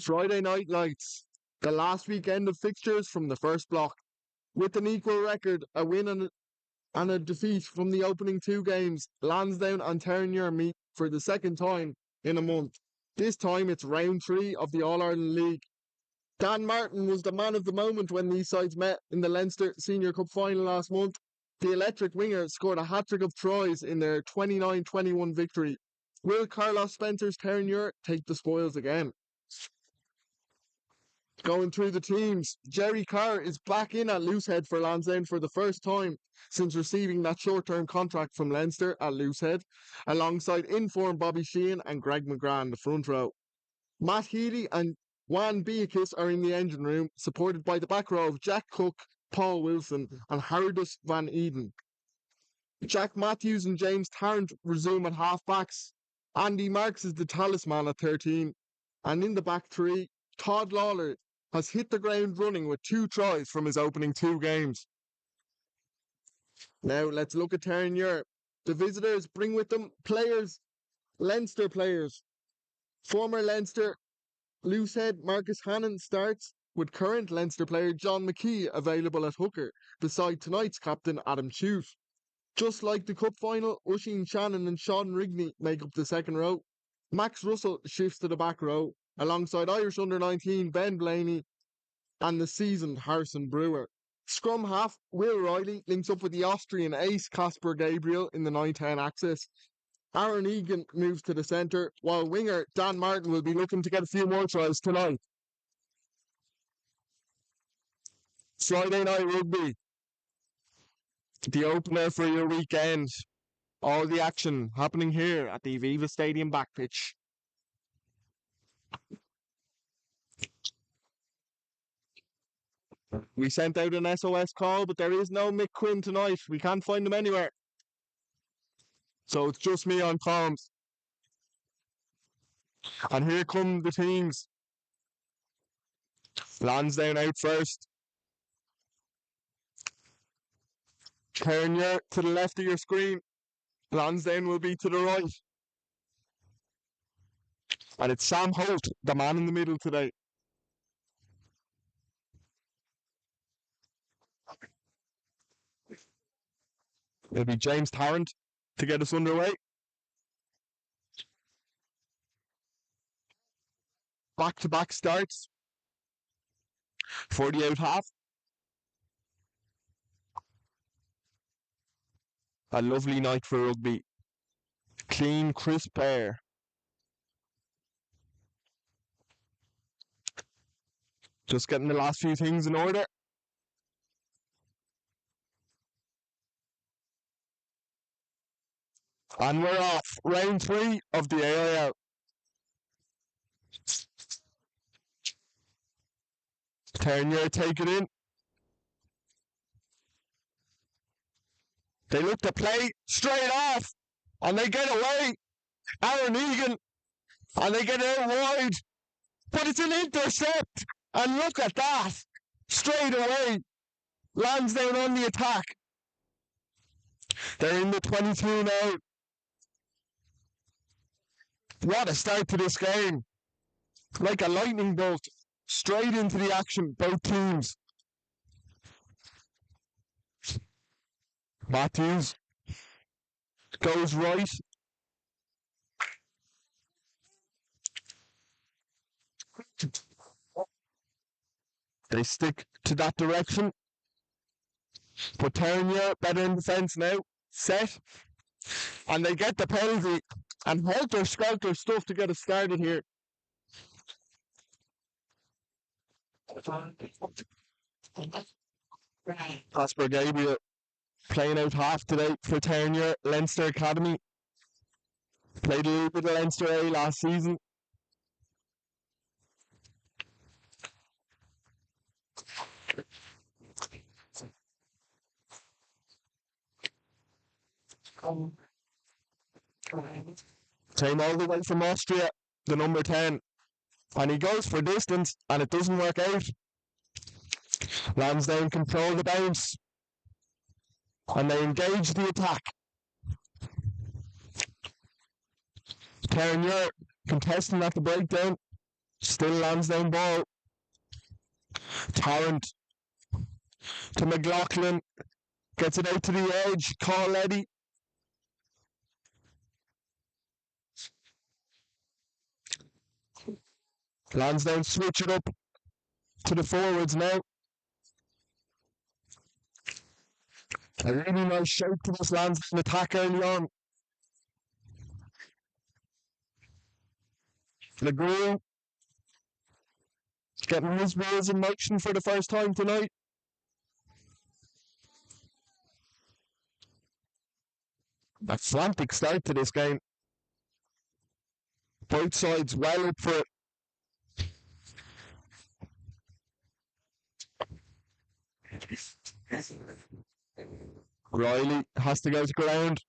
Friday night lights, the last weekend of fixtures from the first block. With an equal record, a win and a defeat from the opening two games, Lansdowne and Terenure meet for the second time in a month. This time it's round three of the All-Ireland League. Dan Martin was the man of the moment when these sides met in the Leinster Senior Cup final last month. The electric winger scored a hat-trick of tries in their 29-21 victory. Will Carlos Spencer's Terenure take the spoils again? Going through the teams, Jerry Carr is back in at Loosehead for Lansdowne for the first time since receiving that short-term contract from Leinster at Loosehead, alongside in-form Bobby Sheehan and Greg McGrath in the front row. Matt Healy and Juan Beakis are in the engine room, supported by the back row of Jack Cook, Paul Wilson and Hardus Van Eden. Jack Matthews and James Tarrant resume at half-backs. Andy Marks is the talisman at 13. And in the back three, Todd Lawler has hit the ground running with 2 tries from his opening 2 games. Now let's look at Terenure. The visitors bring with them players, Leinster players. Former Leinster Loosehead Marcus Hannon starts, with current Leinster player John McKee available at hooker, beside tonight's captain Adam Chute. Just like the cup final, Oisin Shannon and Sean Rigney make up the second row. Max Russell shifts to the back row, alongside Irish under-19 Ben Blaney and the seasoned Harrison Brewer. Scrum half Will Riley links up with the Austrian ace Casper Gabriel in the 9-10 axis. Aaron Egan moves to the centre, while winger Dan Martin will be looking to get a few more tries tonight. Friday night rugby, the opener for your weekend. All the action happening here at the Aviva Stadium back pitch. We sent out an SOS call, but there is no Mick Quinn tonight. We can't find him anywhere. So it's just me on comms. And here come the teams. Lansdowne out first. Terenure to the left of your screen. Lansdowne will be to the right. And it's Sam Holt, the man in the middle today. It'll be James Tarrant to get us underway. Back-to-back starts for the out half. A lovely night for rugby. Clean, crisp air. Just getting the last few things in order. And we're off. Round 3 of the AIL. Terenure take it in. They look to play straight off. And they get away. Aaron Egan. And they get out wide. But it's an intercept. And look at that. Straight away. Lansdowne on the attack. They're in the 22 now. What a start to this game. Like a lightning bolt. Straight into the action, both teams. Matthews goes right. They stick to that direction. But Terenure better in defence now. Set. And they get the penalty. And helter-skelter stuff to get us started here. Casper Gabriel playing out half today for Terenure, Leinster Academy. Played a little bit of Leinster A last season. Came all the way from Austria, the number 10. And he goes for distance, and it doesn't work out. Lansdowne control the bounce. And they engage the attack. Terenure contesting at the breakdown. Still Lansdowne ball. Tarrant to McLaughlin. Gets it out to the edge. Call Eddy. Lansdowne switch it up to the forwards now. A really nice shout to this Lansdowne attack early on. LeGrew getting his wheels in motion for the first time tonight. A frantic start to this game. Both sides well up for it. Riley has to go to ground.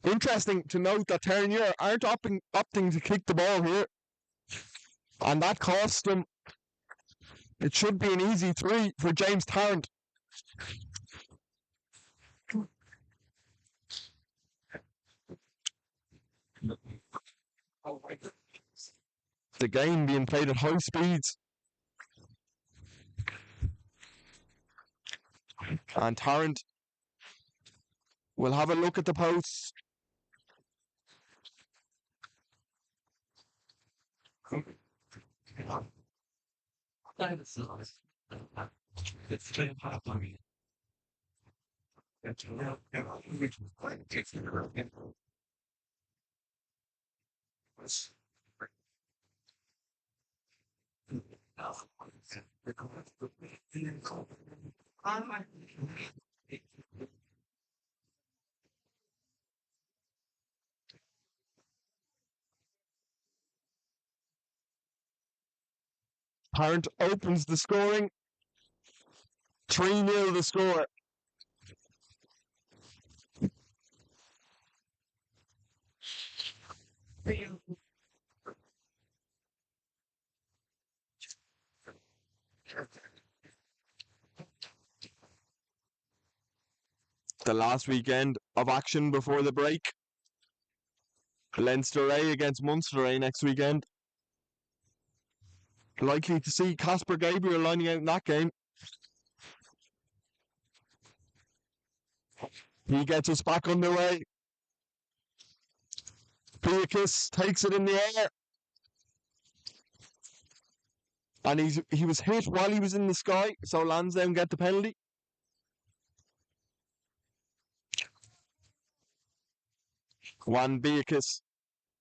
Interesting to note that Terenure aren't opting to kick the ball here. And that cost them. It should be an easy 3 for James Tarrant. The game being played at high speeds. And Tarrant will have a look at the posts. Tarrant opens the scoring. 3-0 the score. The last weekend of action before the break. Leinster A against Munster A next weekend. Likely to see Casper Gabriel lining out in that game. He gets us back underway. Beatrice takes it in the air. And he was hit while he was in the sky, so Lansdowne get the penalty. Juan Beatrice,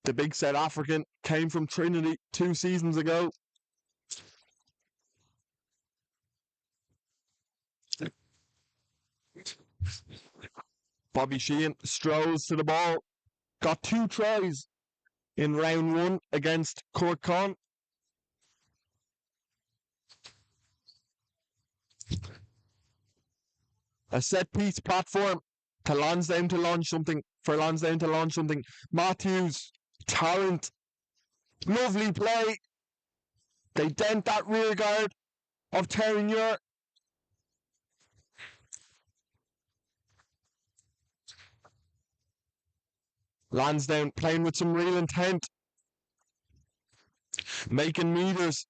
the big South African, came from Trinity 2 seasons ago. Bobby Sheehan strolls to the ball. Got 2 tries in round 1 against Cork Con. A set piece platform to Lansdowne to launch something. For Lansdowne to launch something. Matthews, Tarrant, lovely play. They dent that rear guard of Terenure. Lansdowne playing with some real intent. Making meters.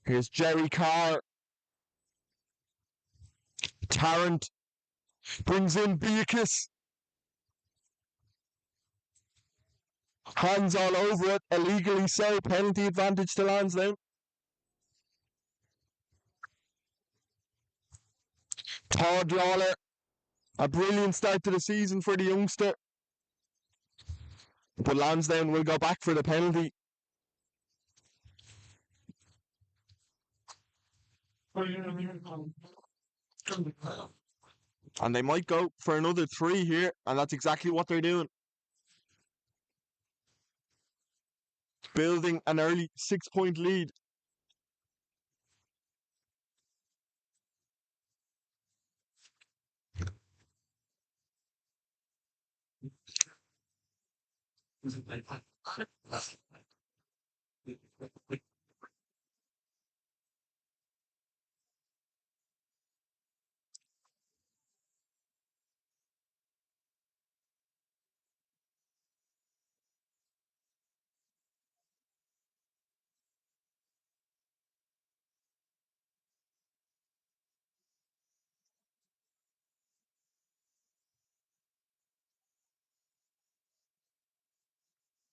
Here's Jerry Carr. Tarrant brings in Beatrice. Hands all over it, illegally so. Penalty advantage to Lansdowne. Todd Lawler, a brilliant start to the season for the youngster. But Lansdowne will go back for the penalty. And they might go for another 3 here, and that's exactly what they're doing. Building an early 6-point lead.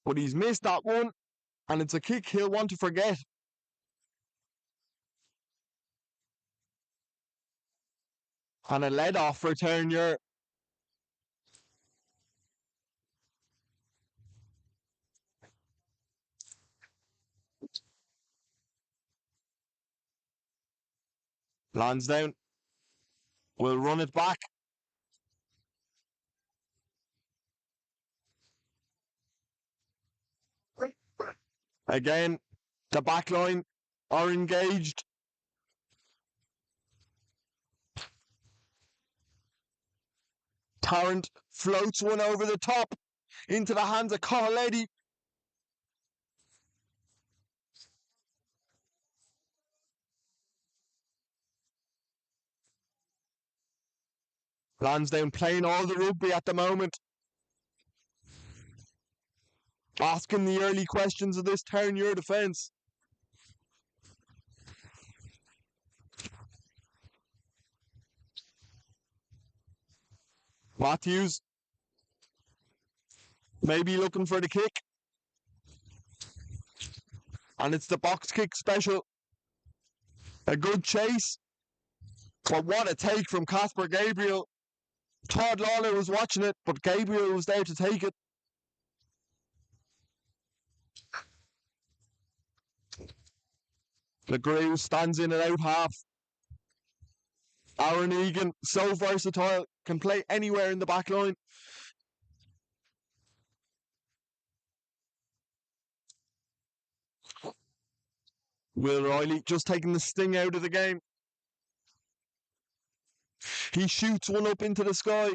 But he's missed that one, and it's a kick he'll want to forget. And a lead off for Terenure. Lansdowne will run it back. Again, the back line are engaged. Tarrant floats one over the top into the hands of Coletti. Lansdowne playing all the rugby at the moment. Asking the early questions of this Terenure defence. Matthews maybe looking for the kick. And it's the box kick special. A good chase. But what a take from Casper Gabriel. Todd Lawler was watching it, but Gabriel was there to take it. LeGrew stands in and out half. Aaron Egan, so versatile, can play anywhere in the back line. Will Riley just taking the sting out of the game. He shoots one up into the sky.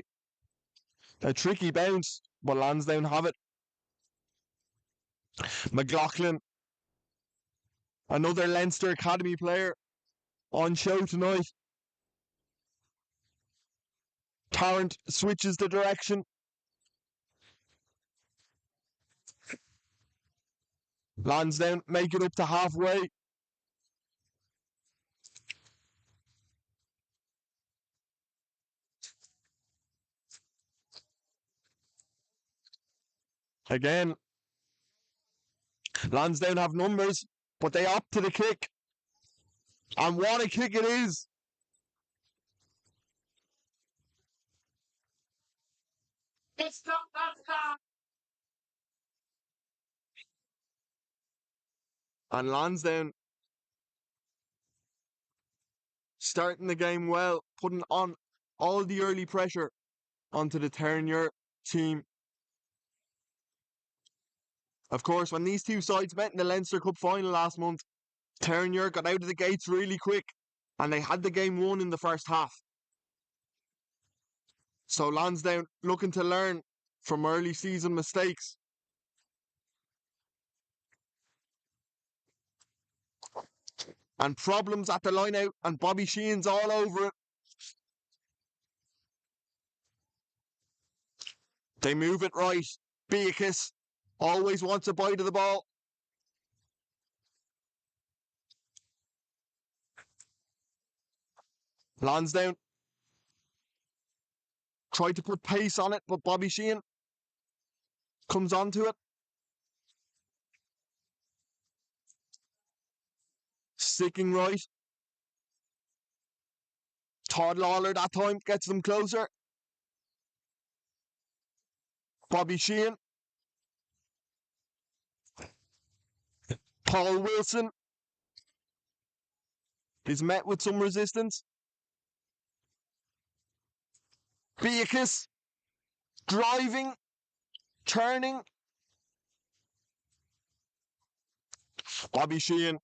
A tricky bounce, but Lansdowne have it. McLaughlin, another Leinster Academy player, on show tonight. Tarrant switches the direction. Lansdowne make it up to halfway. Again, Lansdowne have numbers, but they opt to the kick. And what a kick it is! And Lansdowne starting the game well, putting on all the early pressure onto the Terenure team. Of course, when these two sides met in the Leinster Cup final last month, Terenure got out of the gates really quick and they had the game won in the first half. So Lansdowne looking to learn from early season mistakes. And problems at the line out, and Bobby Sheehan's all over it. They move it right. Beatrice always wants a bite of the ball. Lansdowne tried to put pace on it, but Bobby Sheehan comes onto it. Sticking right. Todd Lawler that time gets them closer. Bobby Sheehan. Paul Wilson is met with some resistance. Beatrice driving, turning. Bobby Sheehan,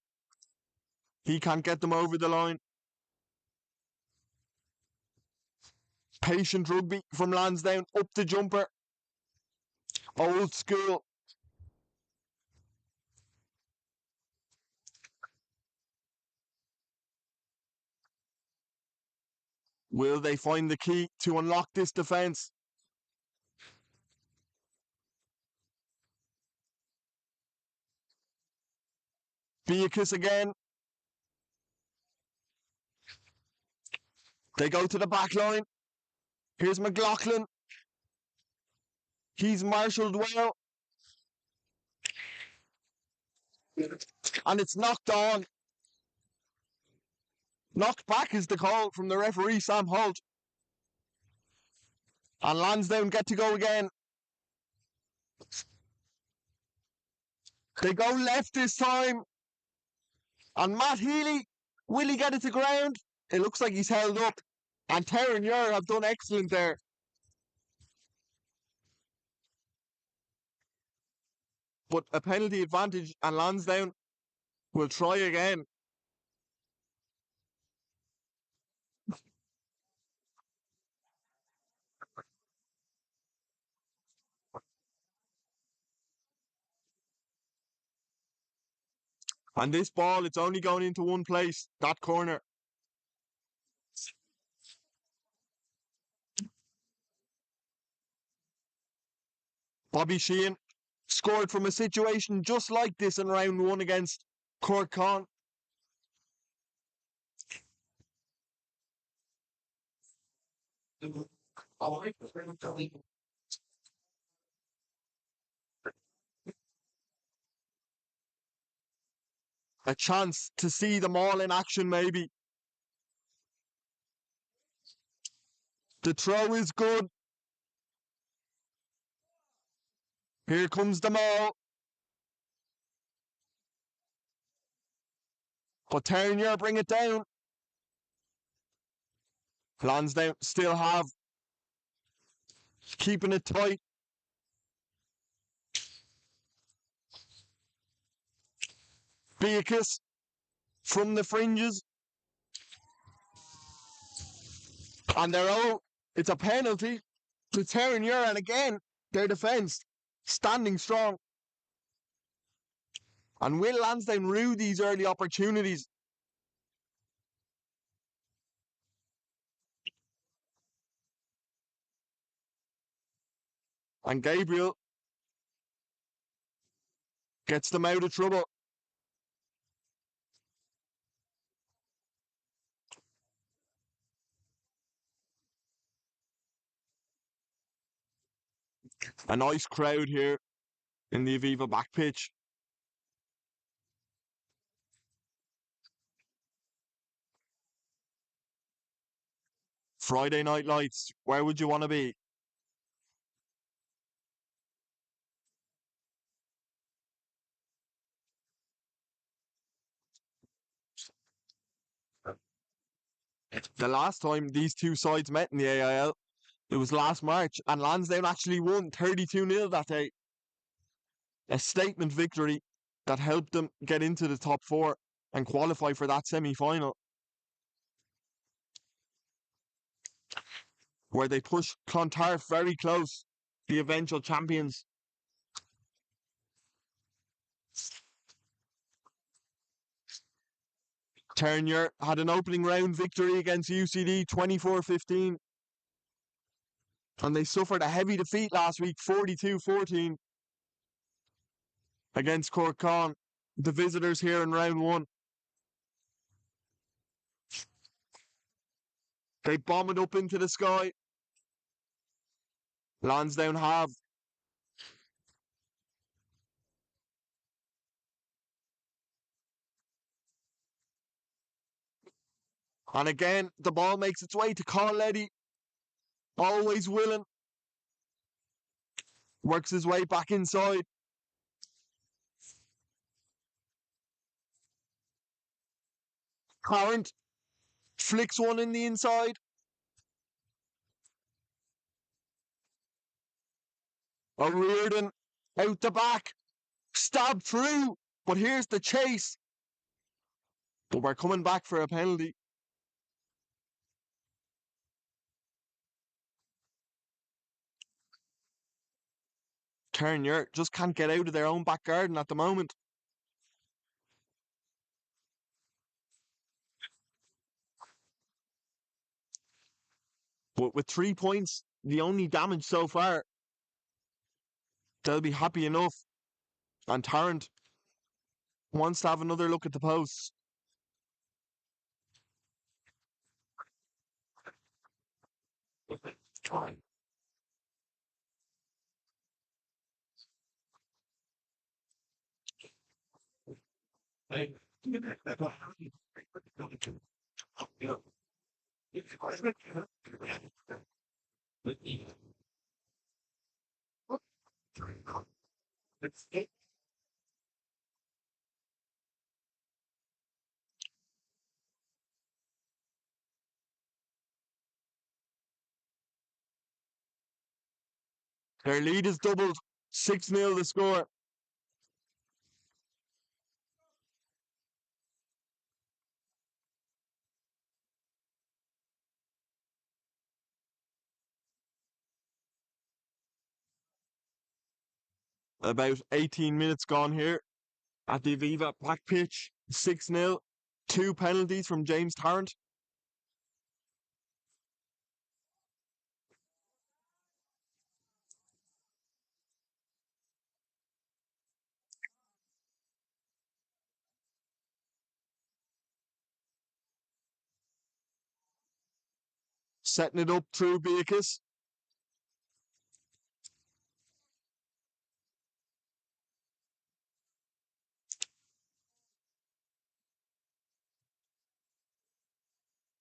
he can't get them over the line. Patient rugby from Lansdowne, up the jumper. Old school. Will they find the key to unlock this defence? Beatrice again. They go to the back line. Here's McLaughlin. He's marshalled well. And it's knocked on. Knocked back is the call from the referee, Sam Holt. And Lansdowne get to go again. They go left this time. And Matt Healy, will he get it to ground? It looks like he's held up. And Terenure have done excellent there. But a penalty advantage, and Lansdowne will try again. And this ball, it's only going into one place, that corner. Bobby Sheehan scored from a situation just like this in round one against Cork Con. A chance to see them all in action, maybe. The throw is good. Here comes the maul. But Terenure bring it down. Lansdowne still have. Keeping it tight. Beatrice from the fringes. And they're out. It's a penalty to Terenure, and again, their defence standing strong. And will Lansdowne rue these early opportunities? And Gabriel Gets them out of trouble. A nice crowd here in the Aviva back pitch. Friday night lights. Where would you want to be? The last time these two sides met in the AIL, it was last March, and Lansdowne actually won 32-0 that day. A statement victory that helped them get into the top four and qualify for that semi-final, where they pushed Clontarf very close, the eventual champions. Terenure had an opening round victory against UCD 24-15, and they suffered a heavy defeat last week 42-14 against Cork Con, the visitors here in round one. They bomb it up into the sky. Lansdowne have. And again, the ball makes its way to Carl Leddy. Always willing. Works his way back inside. Current flicks one in the inside. O'Riordan out the back. Stabbed through. But here's the chase. But we're coming back for a penalty. Terenure just can't get out of their own back garden at the moment. But with 3 points, the only damage so far, they'll be happy enough. And Tarrant wants to have another look at the posts. Their lead is doubled. 6-0 the score. About 18 minutes gone here at the Aviva back pitch. 6-0. 2 penalties from James Tarrant. Setting it up through Beakus.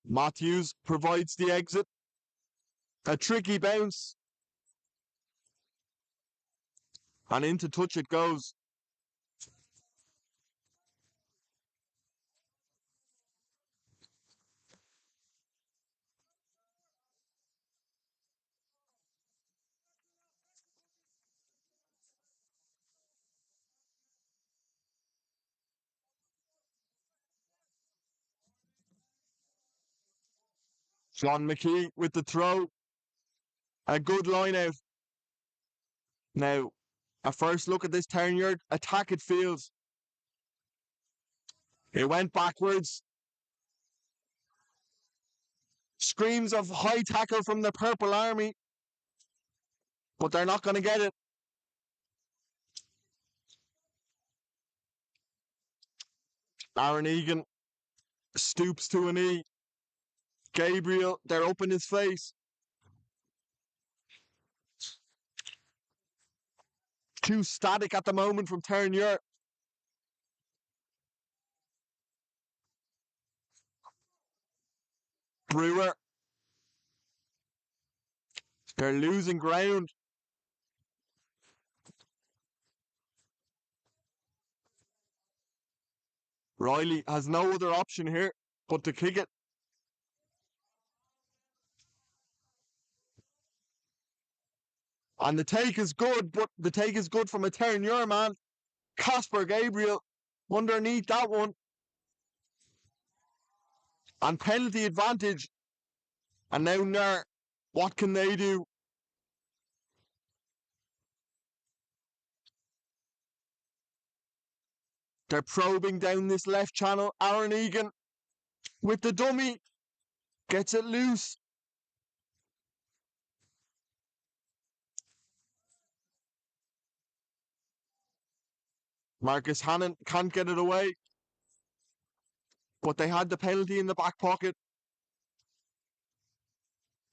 Matthews provides the exit. A tricky bounce. And into touch it goes. John McKee with the throw. A good line out. Now, a first look at this Terenure attack it feels. It went backwards. Screams of high tackle from the Purple Army. But they're not going to get it. Aaron Egan stoops to a knee. Gabriel, they're up in his face. Too static at the moment from Terenure. Brewer, they're losing ground. Riley has no other option here but to kick it. And the take is good, but the take is good from a Terenure man. Casper Gabriel underneath that one. And penalty advantage. And now Naas, what can they do? They're probing down this left channel. Aaron Egan with the dummy gets it loose. Marcus Hannon can't get it away. But they had the penalty in the back pocket.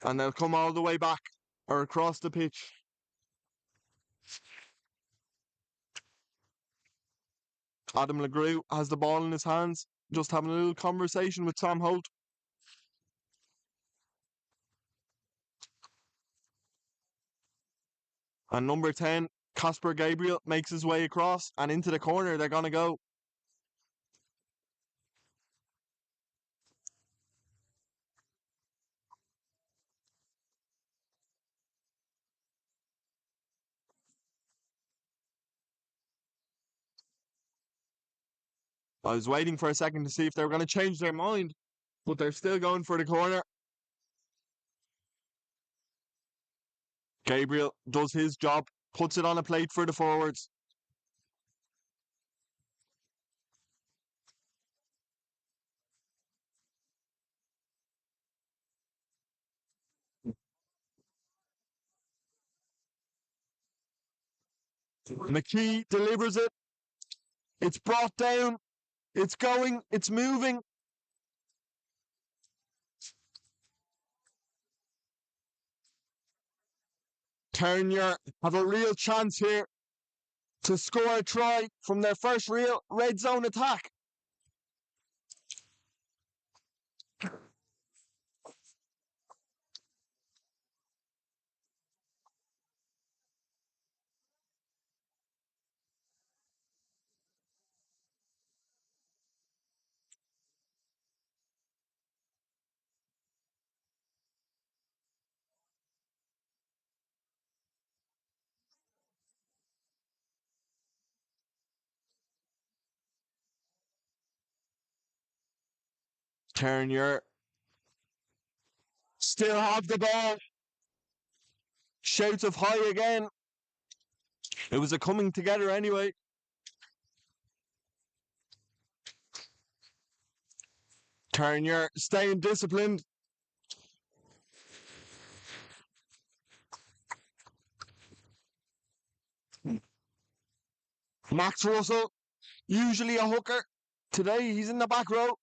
And they'll come all the way back or across the pitch. Adam LeGroux has the ball in his hands, just having a little conversation with Tom Holt. And number 10, Casper Gabriel, makes his way across and into the corner. They're going to go. I was waiting for a second to see if they were going to change their mind, but they're still going for the corner. Gabriel does his job, puts it on a plate for the forwards. McKee delivers it. It's brought down. It's going. It's moving. Terenure have a real chance here to score a try from their first real red zone attack. Terenure still have the ball. Shouts of high again. It was a coming together anyway. Terenure staying disciplined. Max Russell, usually a hooker. Today he's in the back row.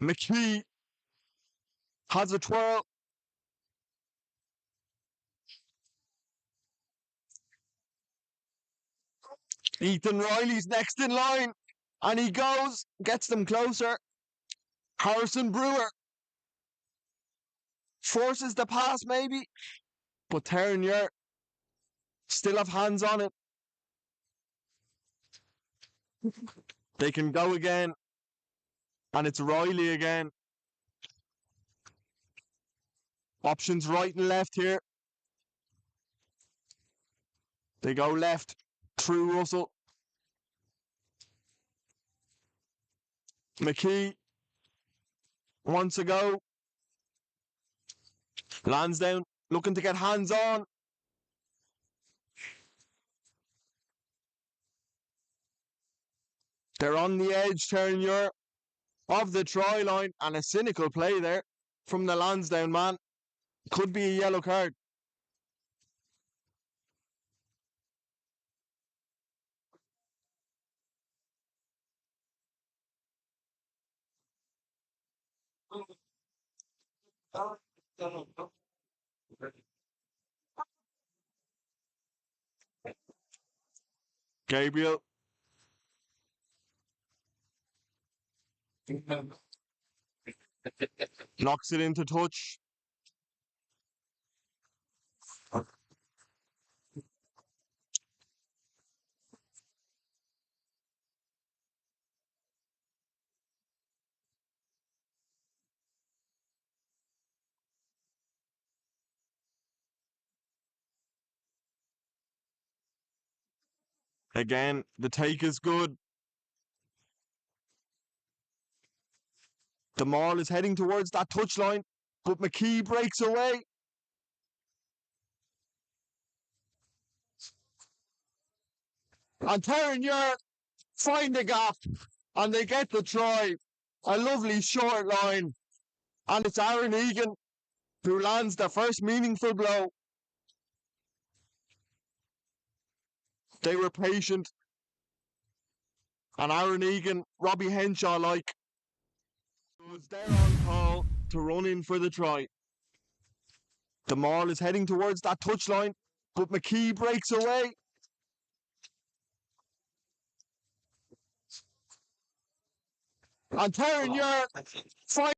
McKee has a twirl. Ethan Riley's next in line. And he goes, gets them closer. Harrison Brewer forces the pass maybe. But Terenure still have hands on it. They can go again. And it's Riley again. Options right and left here. They go left through Russell. McKee wants to go. Lansdowne looking to get hands on. They're on the edge, Terenure, of the try line, and a cynical play there from the Lansdowne man. Could be a yellow card. Gabriel knocks it into touch. Again, the take is good. The Maul is heading towards that touchline, but McKee breaks away. And Terenure find the gap, and they get the try. A lovely short line. And it's Aaron Egan who lands the first meaningful blow. They were patient. And Aaron Egan, Robbie Henshaw like, was there on call to run in for the try. The Maul is heading towards that touchline, but McKee breaks away. And Terenure fight.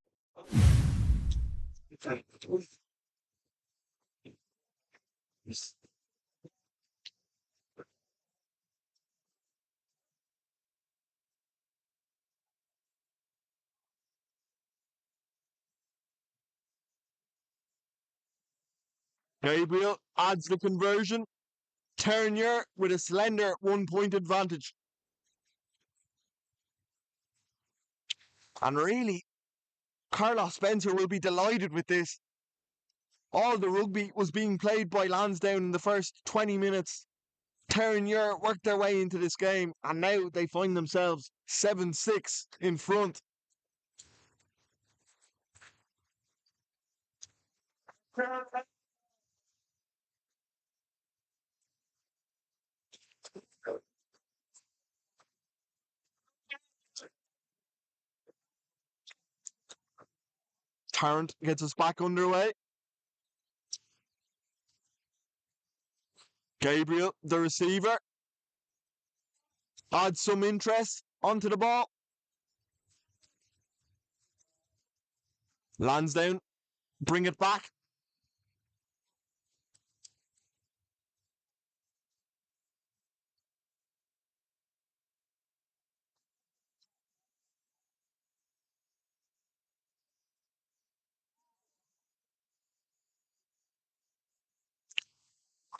Gabriel adds the conversion. Terenure with a slender 1 point advantage. And really, Carlos Spencer will be delighted with this. All the rugby was being played by Lansdowne in the first 20 minutes. Terenure worked their way into this game, and now they find themselves 7-6 in front. Tarrant gets us back underway. Gabriel, the receiver, adds some interest onto the ball. Lansdowne, bring it back.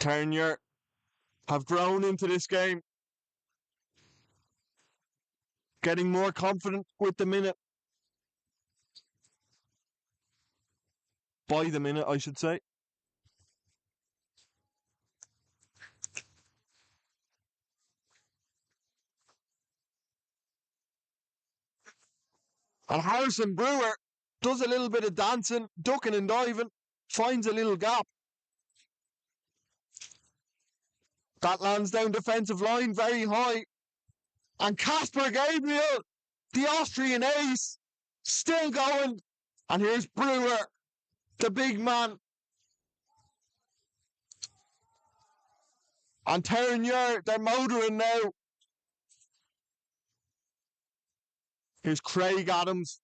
Terenure have grown into this game, getting more confident with the minute. By the minute, I should say. And Harrison Brewer does a little bit of dancing, ducking and diving, finds a little gap. That Lansdowne defensive line very high. And Casper Gabriel, the Austrian ace, still going. And here's Brewer, the big man. And Terenure, they're motoring now. Here's Craig Adams.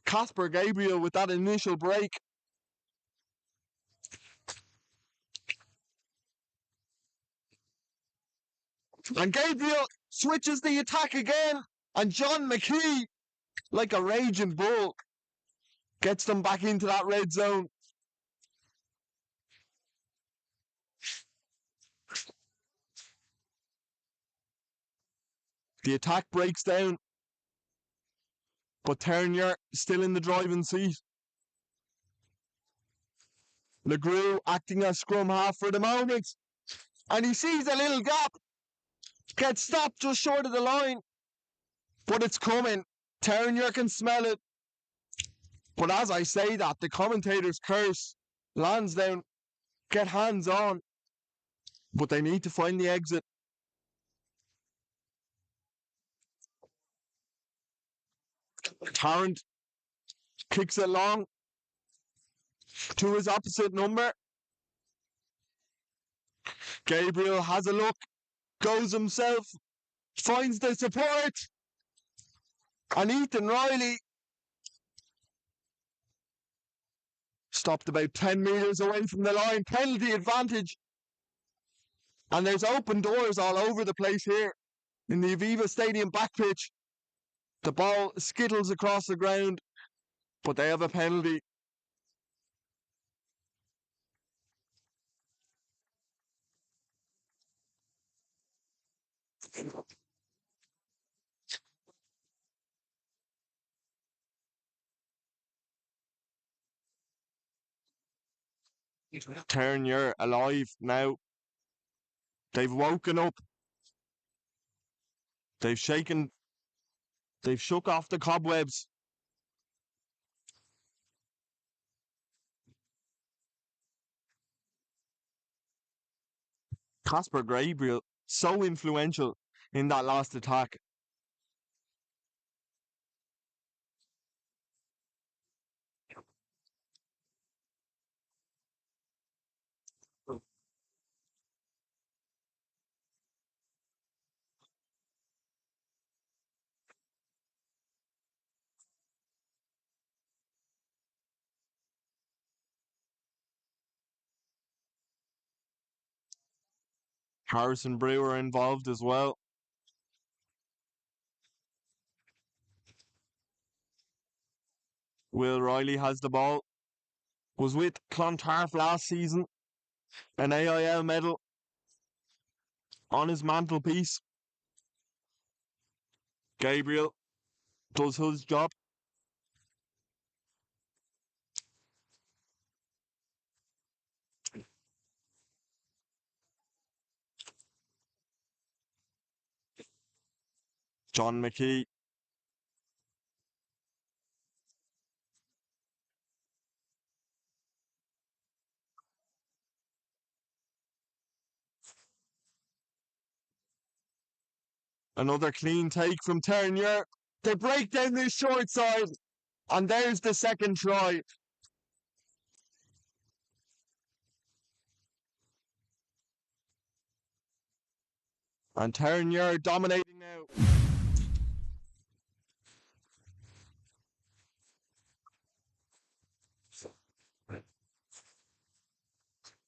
Casper Gabriel with that initial break. And Gabriel switches the attack again. And John McKee, like a raging bull, gets them back into that red zone. The attack breaks down. But Terenure still in the driving seat. LeGroux acting as scrum half for the moment. And he sees a little gap. Gets stopped just short of the line. But it's coming. Terenure can smell it. But as I say that, the commentators curse. Lansdowne get hands on. But they need to find the exit. Tarrant Kicks it long to his opposite number. Gabriel has a look, goes himself, finds the support, and Ethan Riley stopped about 10 metres away from the line. Penalty advantage. And there's open doors all over the place here in the Aviva Stadium back pitch. The ball skittles across the ground, but they have a penalty. Terenure alive now. They've woken up. They've shook off the cobwebs. Casper Gabriel, so influential in that last attack. Harrison Brewer involved as well. Will Riley has the ball. Was with Clontarf last season. An AIL medal on his mantelpiece. Gabriel does his job. John McKee. Another clean take from Terenure. They break down this short side. And there's the second try. And Terenure dominating now.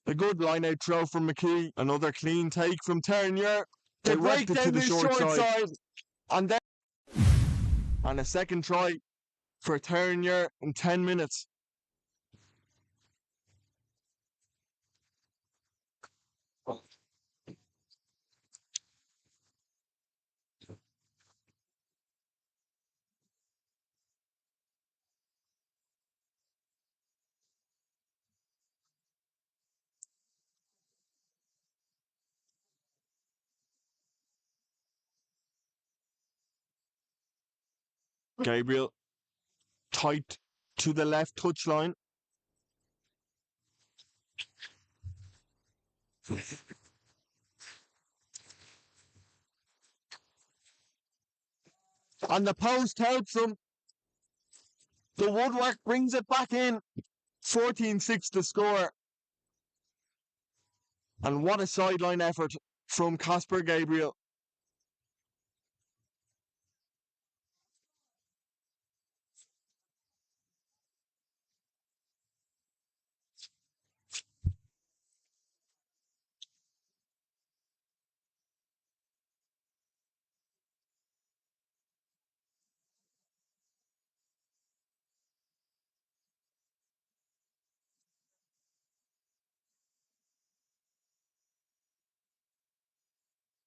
A good line-out throw from McKee. Another clean take from Terenure. They break down the short side. And a second try for Terenure in 10 minutes. Gabriel tight to the left touchline. And the post helps him. The woodwork brings it back in. 14-6 to score. And what a sideline effort from Casper Gabriel.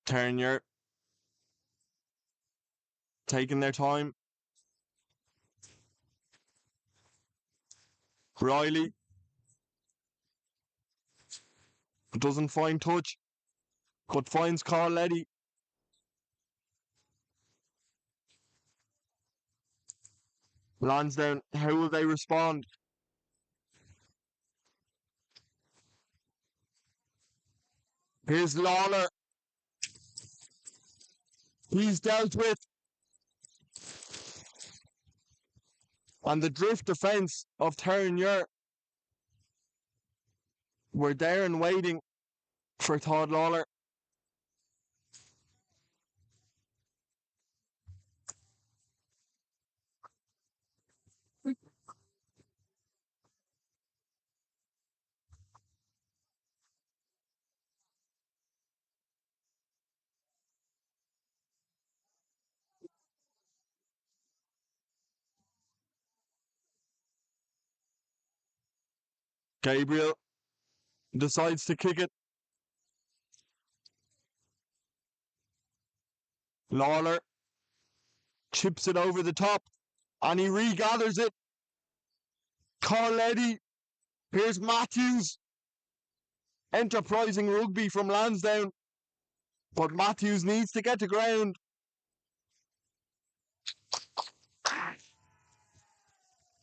Terenure taking their time. Riley doesn't find touch, but finds Carl Eddy. Lansdowne, how will they respond? Here's Lawler. He's dealt with. And the drift defence of Terenure were there and waiting for Todd Lawler. Gabriel decides to kick it. Lawler chips it over the top and he regathers it. Carletti. Here's Matthews. Enterprising rugby from Lansdowne. But Matthews needs to get to ground.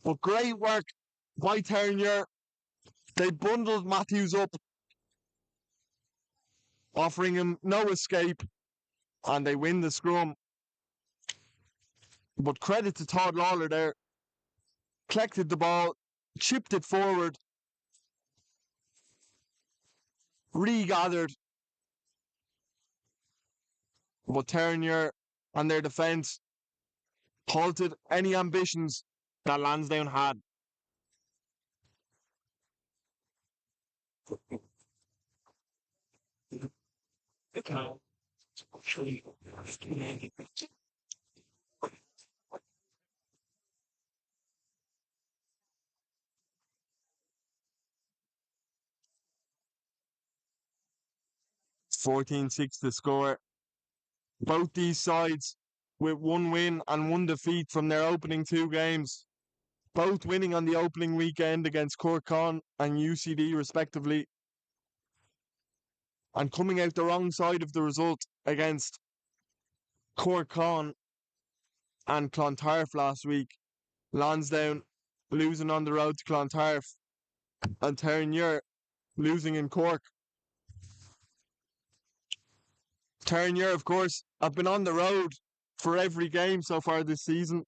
But great work by Terenure. They bundled Matthews up, offering him no escape, and they win the scrum. But credit to Todd Lawler there. Collected the ball, chipped it forward, regathered. But Terenure and their defence halted any ambitions that Lansdowne had. It's 14-6 to score. Both these sides with one win and one defeat from their opening two games. Both winning on the opening weekend against Cork Con and UCD respectively. And coming out the wrong side of the result against Cork Con and Clontarf last week. Lansdowne losing on the road to Clontarf and Terenure losing in Cork. Terenure, of course, have been on the road for every game so far this season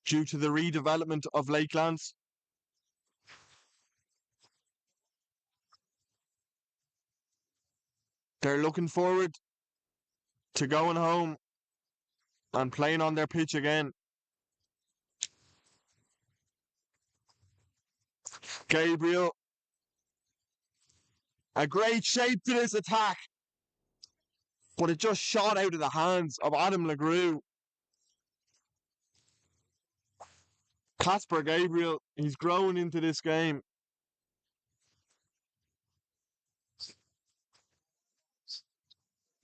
due to the redevelopment of Lakelands. They're looking forward to going home and playing on their pitch again. Gabriel, a great shape to this attack, but it just shot out of the hands of Adam LeGrew. Casper Gabriel, he's growing into this game.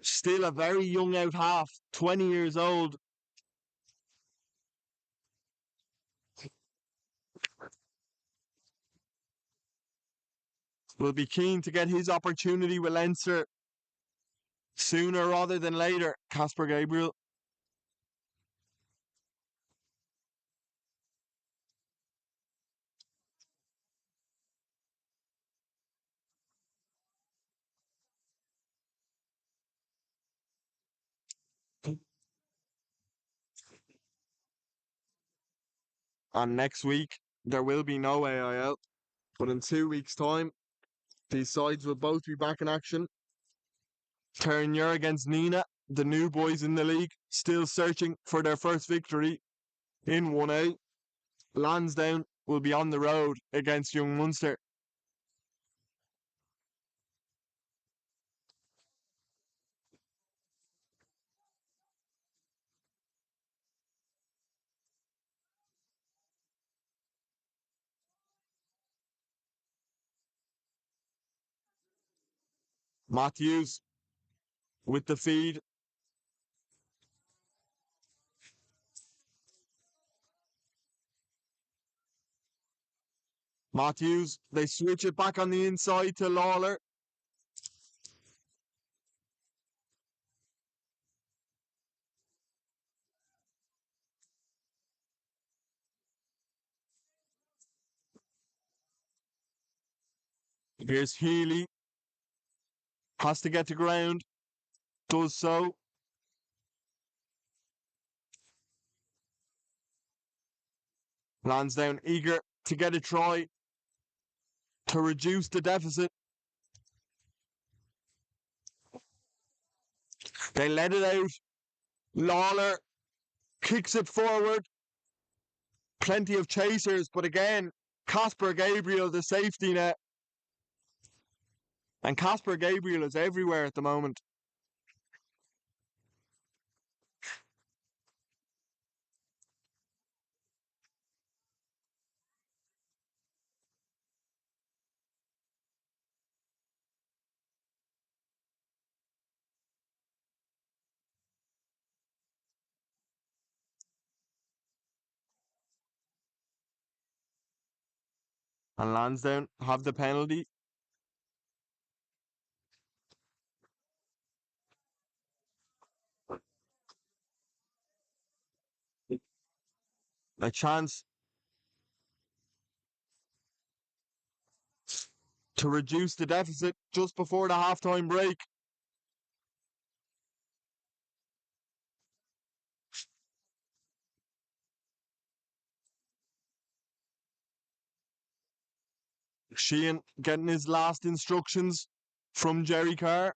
Still a very young out half, 20 years old. Will be keen to get his opportunity with Leinster sooner rather than later, Casper Gabriel. And next week, there will be no AIL, but in 2 weeks' time, these sides will both be back in action. Terenure against Nina, the new boys in the league, still searching for their first victory in 1A. Lansdowne will be on the road against Young Munster. Matthews with the feed. Matthews, they switch it back on the inside to Lawler. Here's Healy. Has to get to ground. Does so. Lansdowne eager to get a try to reduce the deficit. They let it out. Lawler kicks it forward. Plenty of chasers, but again, Casper Gabriel, the safety net. And Casper Gabriel is everywhere at the moment. And Lansdowne have the penalty. A chance to reduce the deficit just before the halftime break. Sheehan getting his last instructions from Jerry Carr.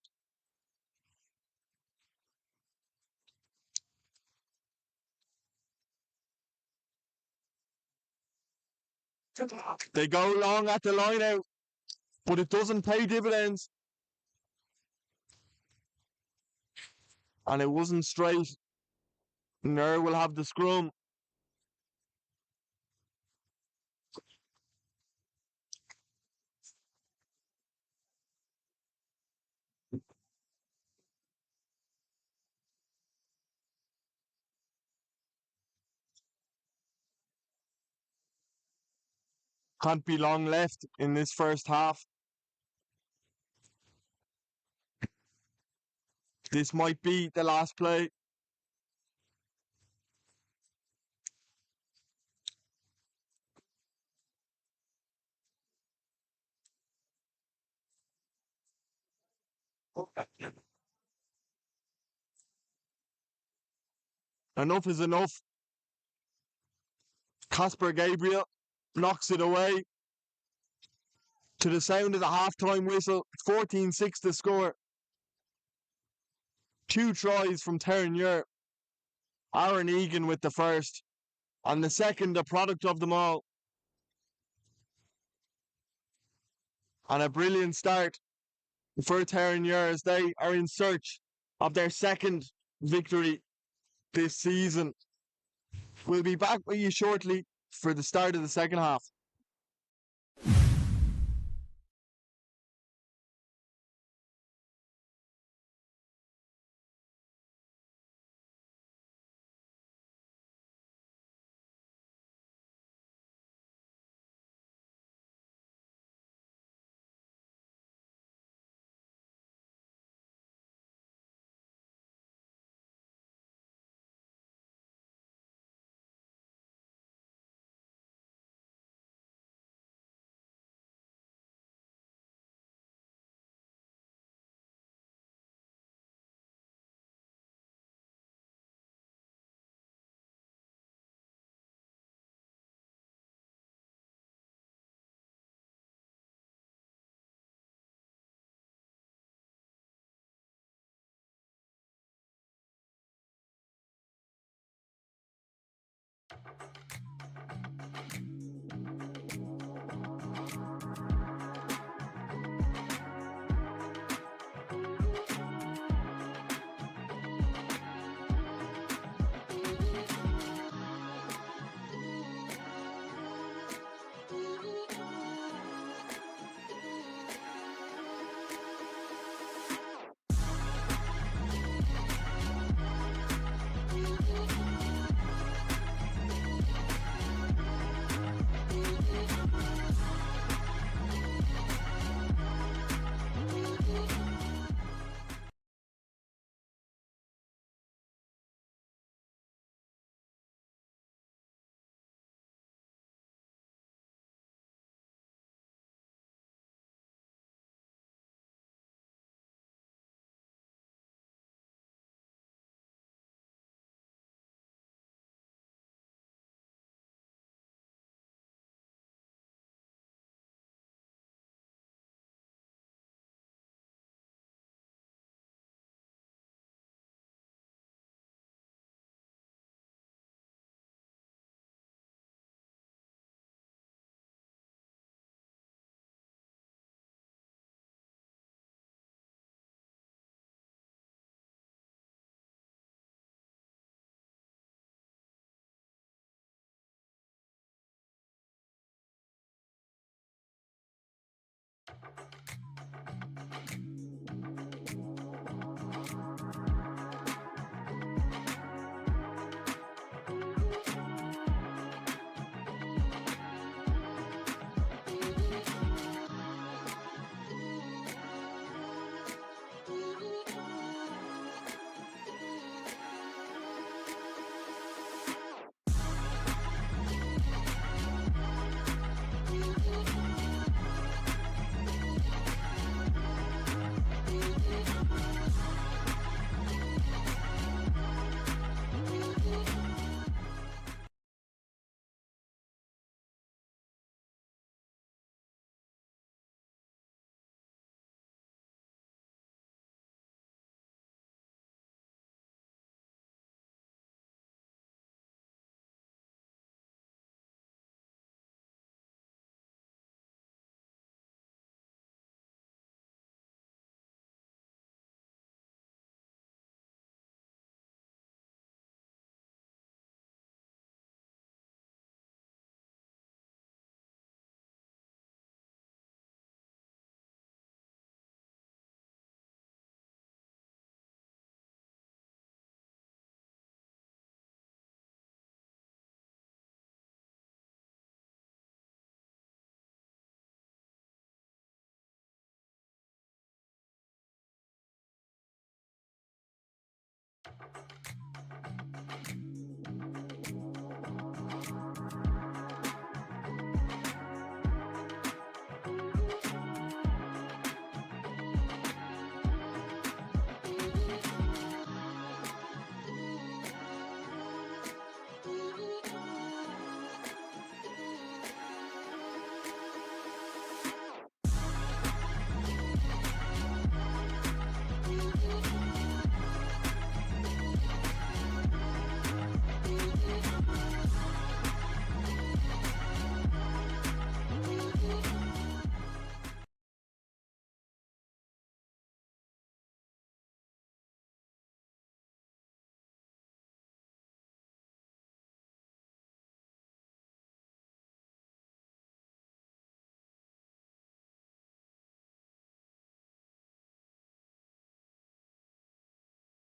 They go long at the line out, but it doesn't pay dividends. And it wasn't straight. Ner will have the scrum. Can't be long left in this first half. This might be the last play. Enough is enough. Casper Gabriel knocks it away to the sound of the halftime whistle. 14-6 to score. 2 tries from Terenure. Aaron Egan with the first. And the second, a product of them all. And a brilliant start for Terenure as they are in search of their second victory this season. We'll be back with you shortly for the start of the second half.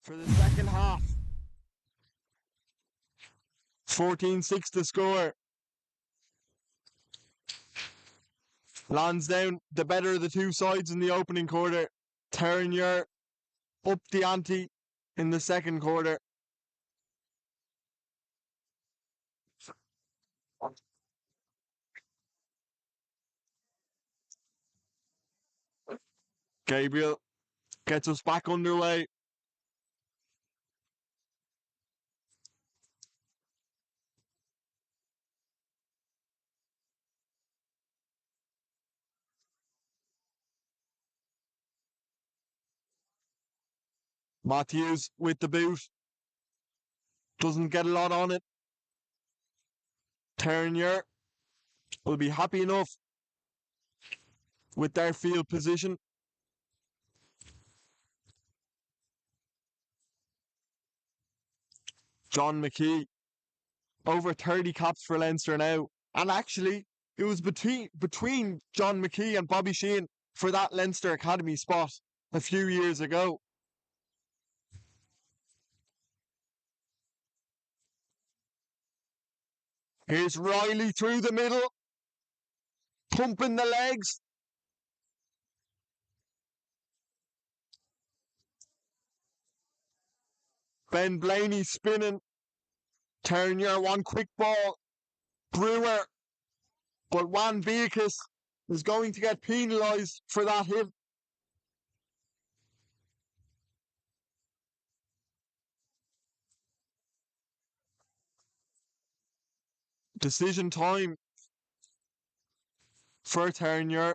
For the second half, 14-6 to score. Lansdowne, the better of the two sides in the opening quarter. Terenure up the ante in the second quarter. Gabriel gets us back underway. Matthews with the boot. Doesn't get a lot on it. Terenure will be happy enough with their field position. John McKee, over 30 caps for Leinster now. And actually, it was between John McKee and Bobby Sheehan for that Leinster Academy spot a few years ago. Here's Riley through the middle, pumping the legs. Ben Blaney spinning. Terenure one quick ball. Brewer. But Juan Beacus is going to get penalised for that hit. Decision time for Terenure.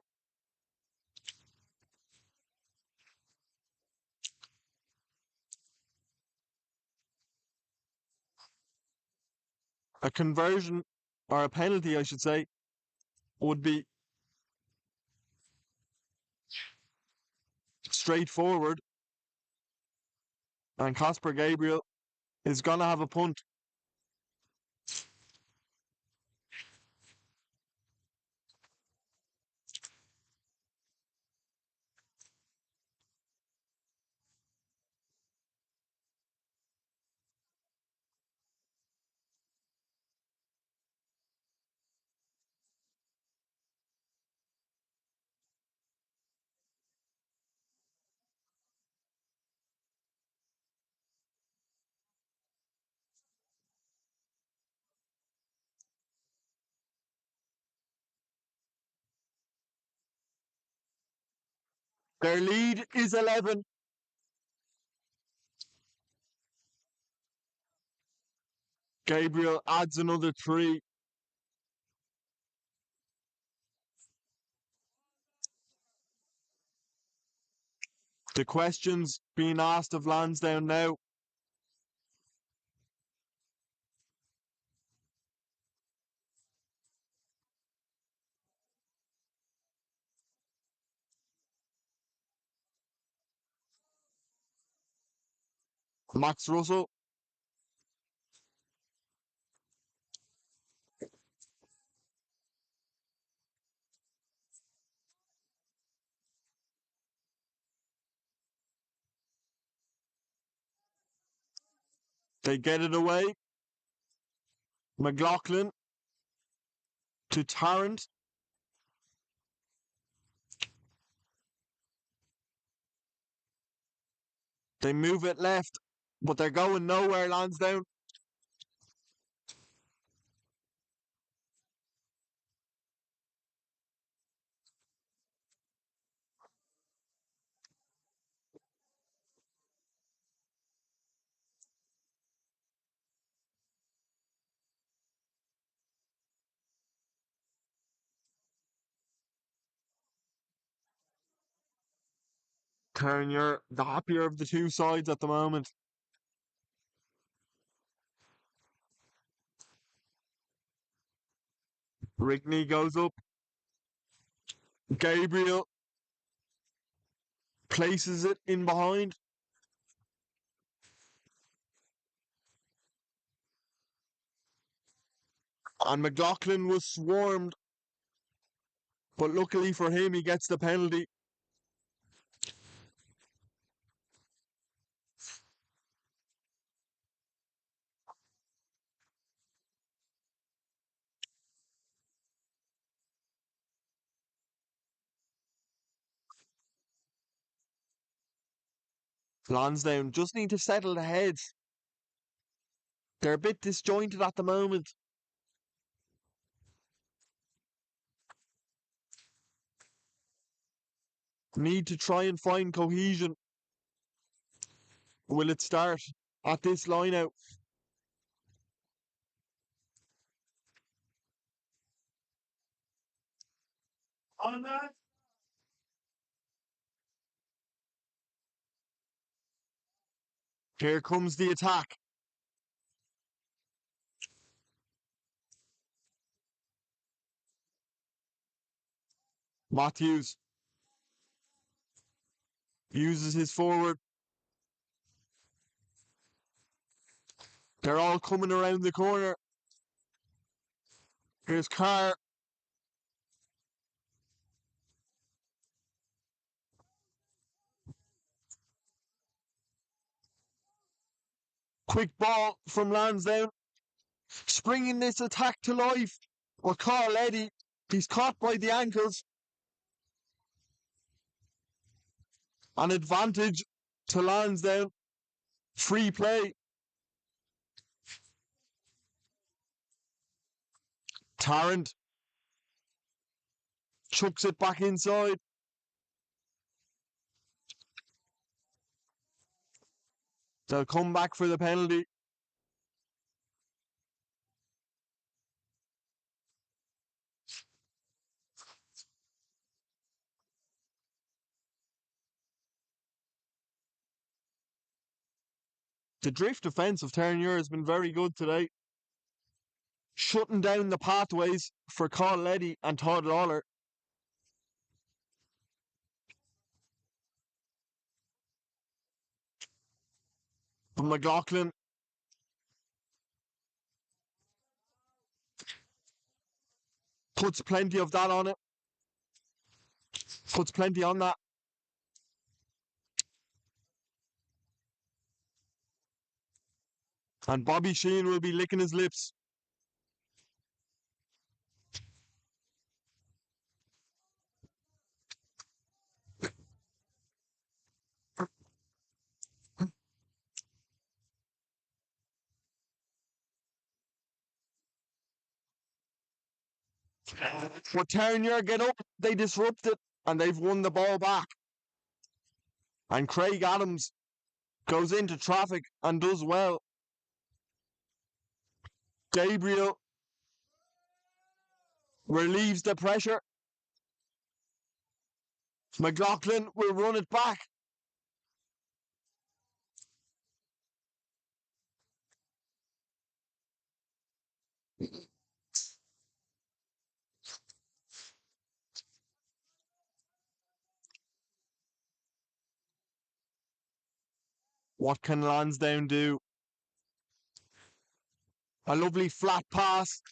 A conversion, or a penalty I should say, would be straightforward. And Casper Gabriel is going to have a punt. Their lead is 11. Gabriel adds another 3. The questions being asked of Lansdowne now. Max Russell. They get it away. McLaughlin to Tarrant. They move it left. but they're going nowhere, Lansdowne. Terenure, the happier of the two sides at the moment. Rigney goes up. Gabriel places it in behind. And McLaughlin was swarmed. But luckily for him, he gets the penalty. Lansdowne just need to settle the heads. They're a bit disjointed at the moment. Need to try and find cohesion. Will it start at this line out? On that. Here comes the attack. Matthews uses his forward. They're all coming around the corner. Here's Carr. Quick ball from Lansdowne. Springing this attack to life. Or Carl Eddy. He's caught by the ankles. An advantage to Lansdowne. Free play. Tarrant chucks it back inside. They'll come back for the penalty. The drift defence of Terenure has been very good today. Shutting down the pathways for Carl Eddy and Todd Lawler. But McLaughlin puts plenty of that on it. Puts plenty on that. And Bobby Sheehan will be licking his lips. But Terenure get up, they disrupt it, and they've won the ball back. And Craig Adams goes into traffic and does well. Gabriel relieves the pressure. McLaughlin will run it back. What can Lansdowne do? A lovely flat pass.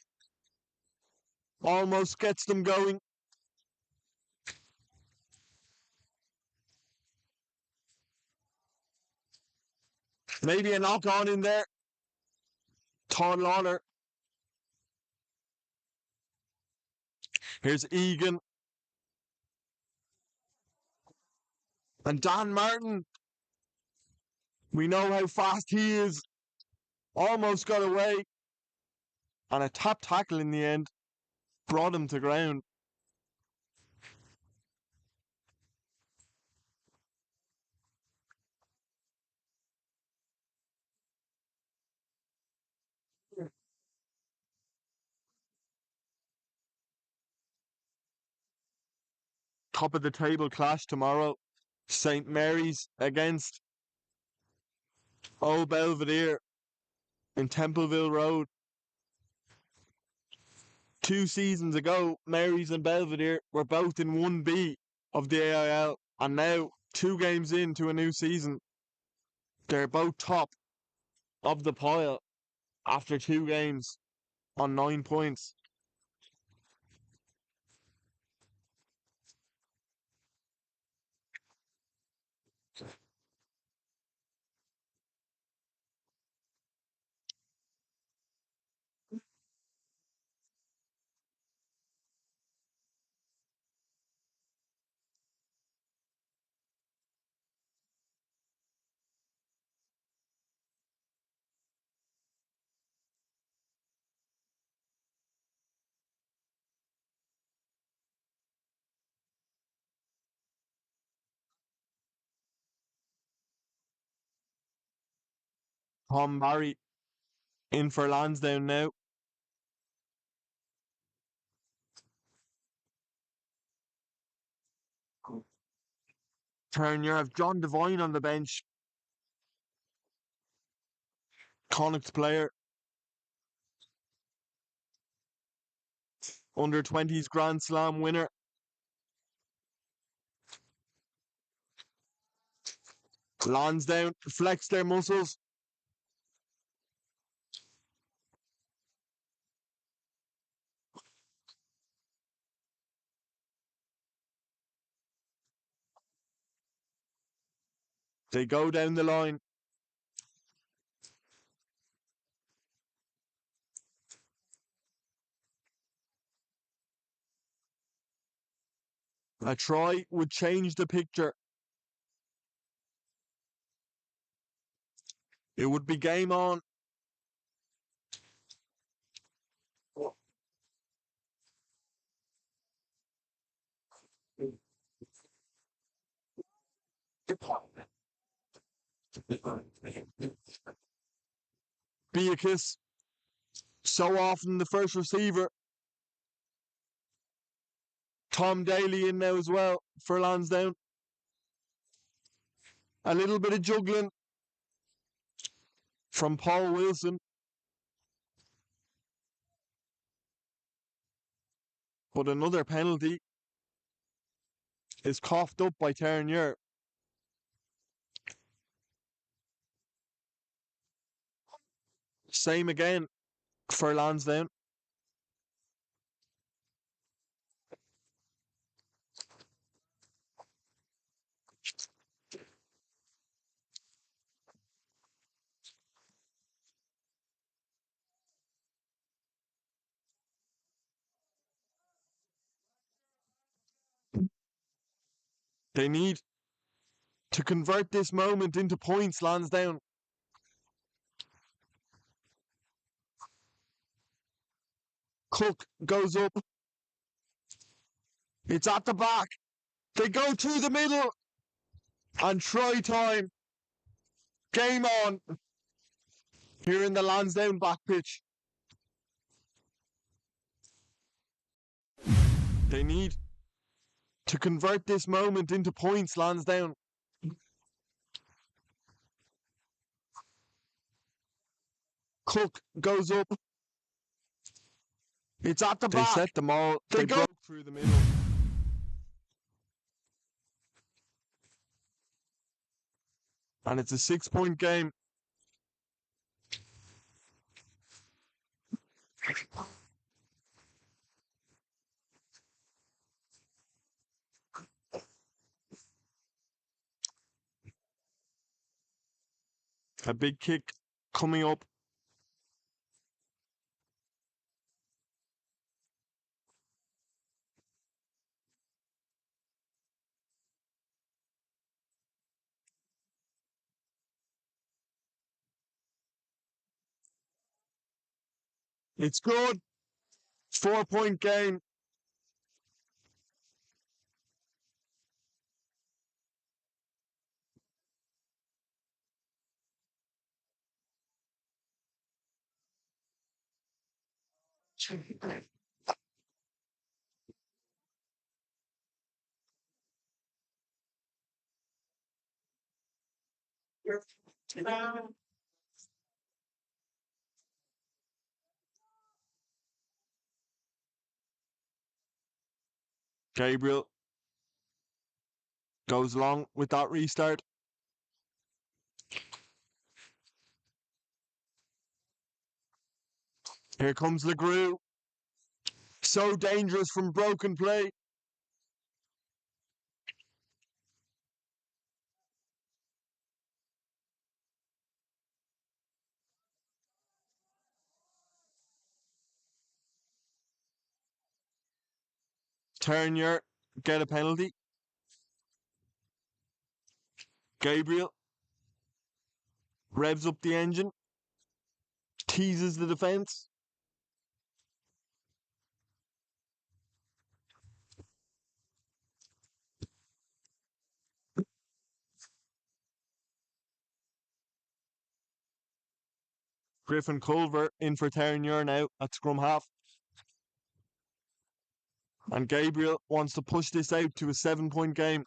Almost gets them going. Maybe a knock on in there. Todd Lawler. Here's Egan. And Dan Martin We know how fast he is. Almost got away. And a top tackle in the end brought him to ground. Top of the table clash tomorrow. St. Mary's against Old Belvedere in Templeville Road. 2 seasons ago, Mary's and Belvedere were both in 1B of the AIL, and now 2 games into a new season, they're both top of the pile after 2 games on 9 points. Tom Barry in for Lansdowne now. Terenure have John Devine on the bench, Connacht's player, under 20s Grand Slam winner. Lansdowne flex their muscles. They go down the line. A try would change the picture. It would be game on. Beatrice, so often the first receiver. Tom Daly in now as well for Lansdowne. A little bit of juggling from Paul Wilson. But another penalty is coughed up by Terenure. Same again for Lansdowne. They need to convert this moment into points, Lansdowne. Cook goes up. It's at the back. They go through the middle. And try time. Game on. Here in the Lansdowne back pitch. They need to convert this moment into points, Lansdowne. Cook goes up. It's at the back. They set them all. They broke through the middle. And it's a 6-point game. A big kick coming up. It's good. 4-point game. Gabriel goes long with that restart. Here comes LeGroux. So dangerous from broken play. Terenure get a penalty. Gabriel revs up the engine. Teases the defence. Griffin Culver in for Terenure now at scrum half. And Gabriel wants to push this out to a 7-point game.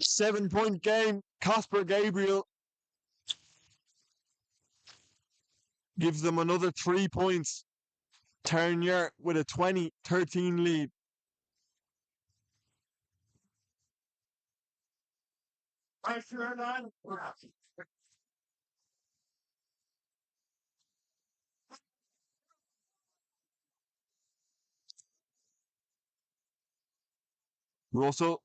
Seven-point game. Casper Gabriel gives them another 3 points. Terenure with a 20-13 lead. Russell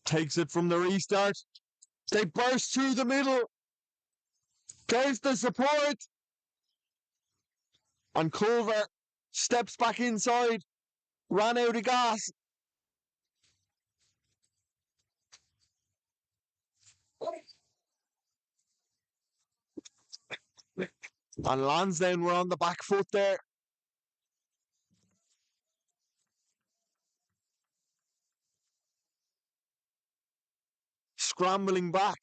takes it from the restart. They burst through the middle. There's the support. And Culver steps back inside. Ran out of gas. And Lansdowne were on the back foot there. Scrambling back.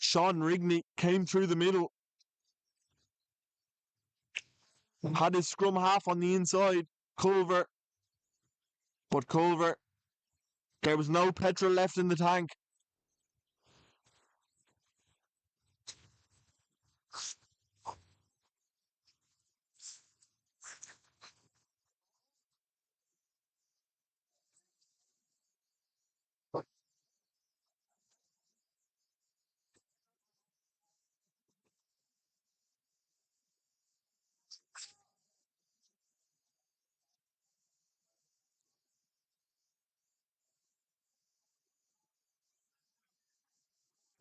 Sean Rigney came through the middle. Had his scrum half on the inside. Culver. But Culver, there was no petrol left in the tank.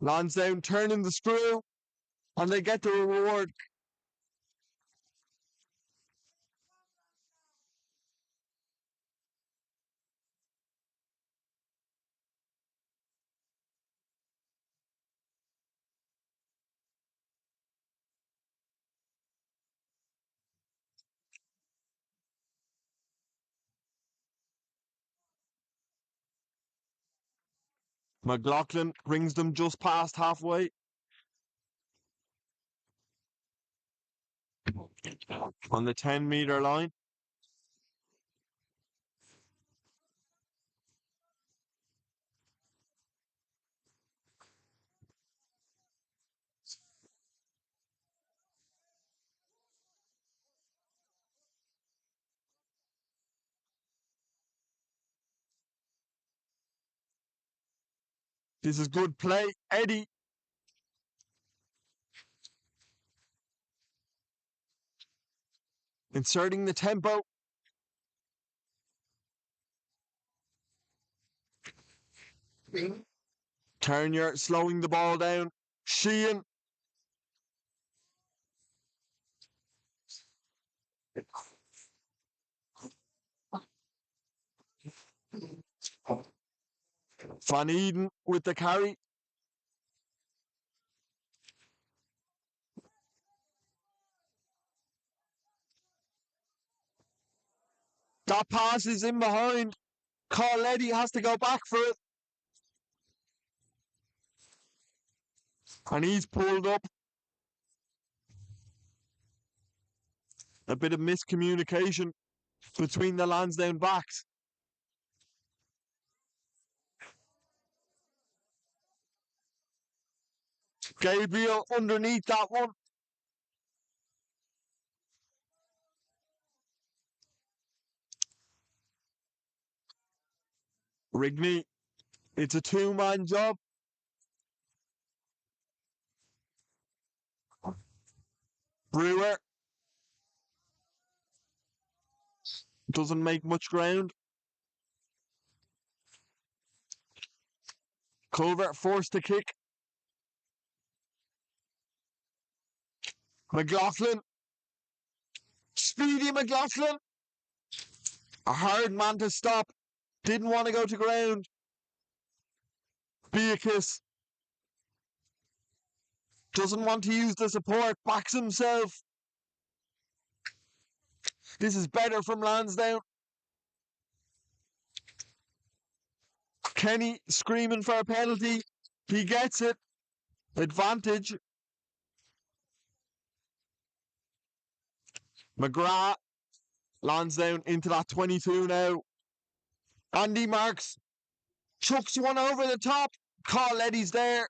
Lansdowne turning the screw. And they get the reward. McLaughlin brings them just past halfway. On the 10-meter line. This is good play. Eddie. Inserting the tempo. Terenure slowing the ball down. Sheehan. Van Eden with the carry. That pass is in behind. Carletti has to go back for it. And he's pulled up. A bit of miscommunication between the Lansdowne backs. Gabriel underneath that one. Rigney. It's a two-man job. Brewer. Doesn't make much ground. Culver forced to kick. McLaughlin. Speedy McLaughlin. A hard man to stop. Didn't want to go to ground. Beatrice. Doesn't want to use the support. Backs himself. This is better from Lansdowne. Kenny screaming for a penalty. He gets it. Advantage. McGrath. Lansdowne into that 22 now. Andy Marks. Chucks one over the top. Carletti's there.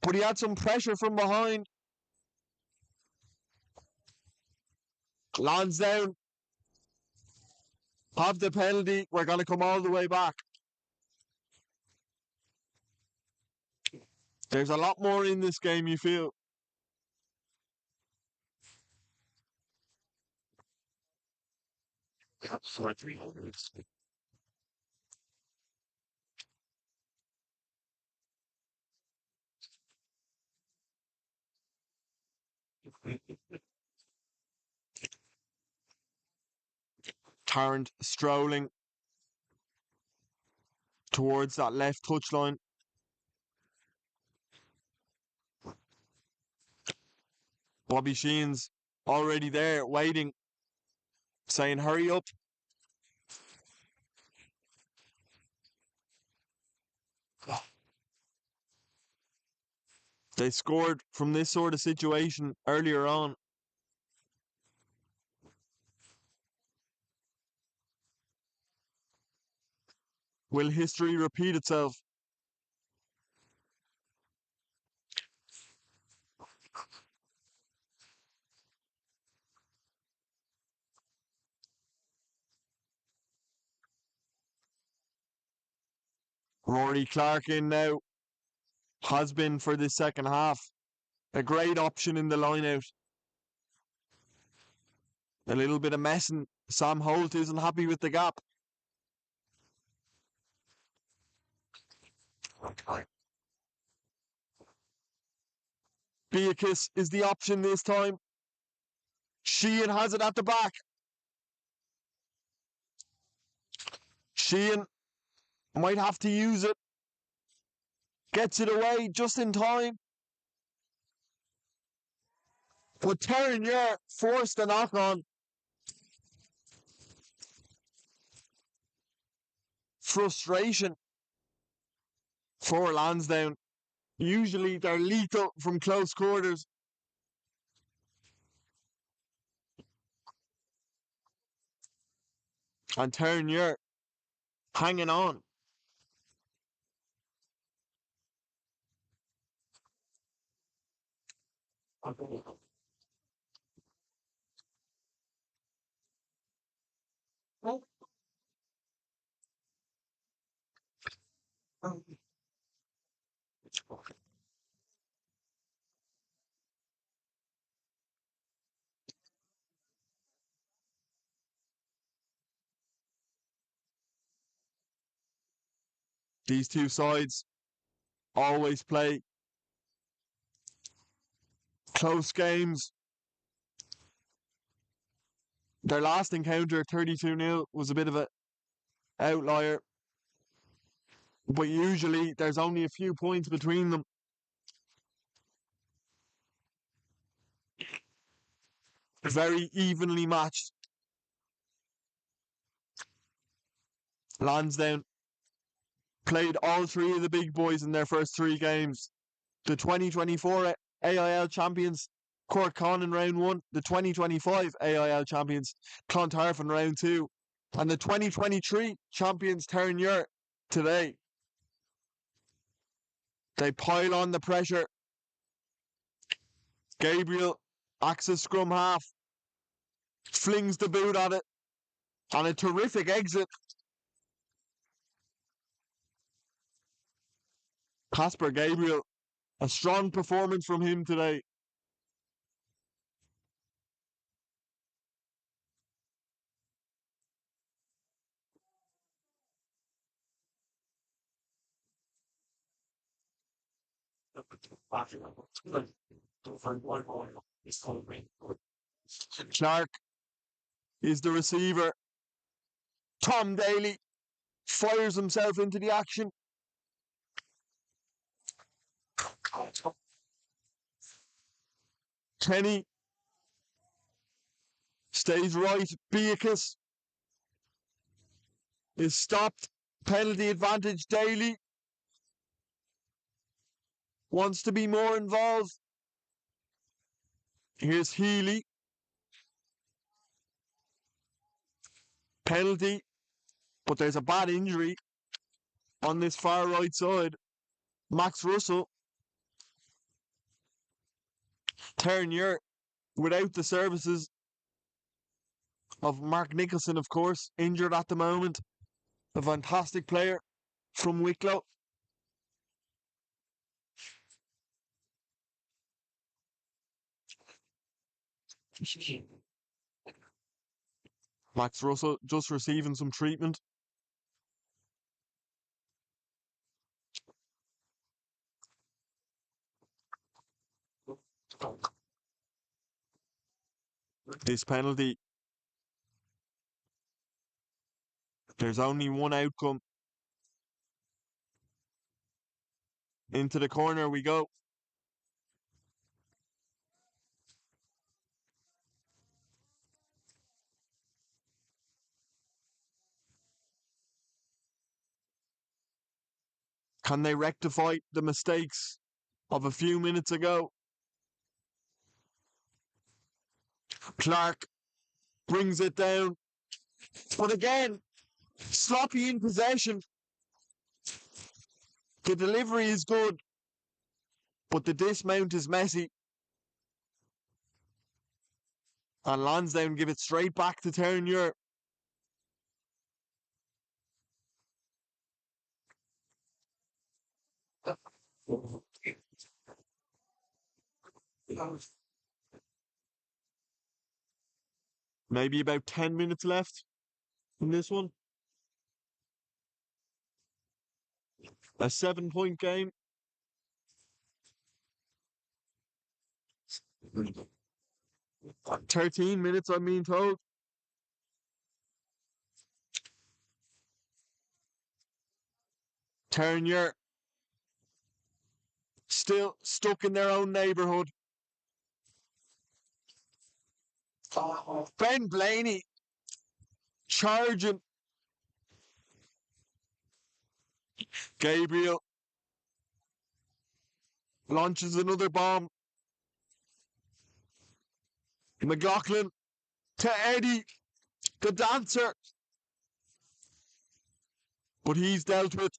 But he had some pressure from behind. Lansdowne have the penalty. We're going to come all the way back. There's a lot more in this game, you feel. Tarrant strolling towards that left touchline. Bobby Sheehan's already there, waiting, saying, hurry up. They scored from this sort of situation earlier on. Will history repeat itself? Rory Clark in now. Has been for this second half. A great option in the line-out. A little bit of messing. Sam Holt isn't happy with the gap. Beatrice is the option this time. Sheehan has it at the back. Sheehan might have to use it. Gets it away just in time. But Terenure forced the knock on. Frustration for Lansdowne. Usually they're lethal from close quarters. And Terenure hanging on. These two sides always play close games. Their last encounter, 32-0, was a bit of an outlier. But usually there's only a few points between them. Very evenly matched. Lansdowne played all three of the big boys in their first three games. The 2024 AIL champions, Corkcon in round one. The 2025 AIL champions, Clontarf in round two. And the 2023 champions, Terenure, today. They pile on the pressure. Gabriel acts as scrum half, flings the boot at it, and a terrific exit. Casper Gabriel, a strong performance from him today. Clark is the receiver. Tom Daly fires himself into the action. Kenny stays right. Beacus is stopped. Penalty advantage. Daly wants to be more involved. Here's Healy. Penalty, but there's a bad injury on this far right side. Max Russell. Terenure without the services of Mark Nicholson, of course, injured at the moment. A fantastic player from Wicklow. Max Russell just receiving some treatment. This penalty. There's only one outcome. Into the corner we go. Can they rectify the mistakes of a few minutes ago? Clark brings it down. But again, sloppy in possession. The delivery is good, but the dismount is messy. And Lansdowne give it straight back to Terenure. Maybe about 10 minutes left in this one. A 7-point game. What, 13 minutes, I'm being told. Terenure still stuck in their own neighbourhood. Ben Blaney charging. Gabriel launches another bomb. McLaughlin to Eddie, the dancer. But he's dealt with.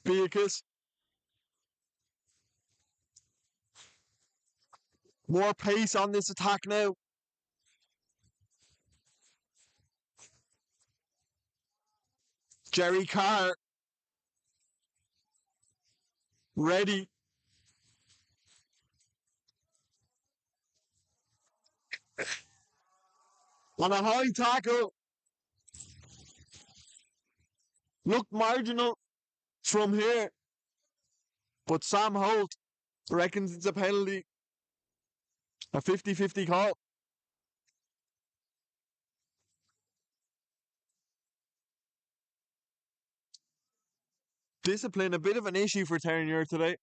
Beacus. More pace on this attack now. Jerry Carr. Ready. On a high tackle. Looked marginal from here, but Sam Holt reckons it's a penalty. A 50-50 call. Discipline, a bit of an issue for Terenure today.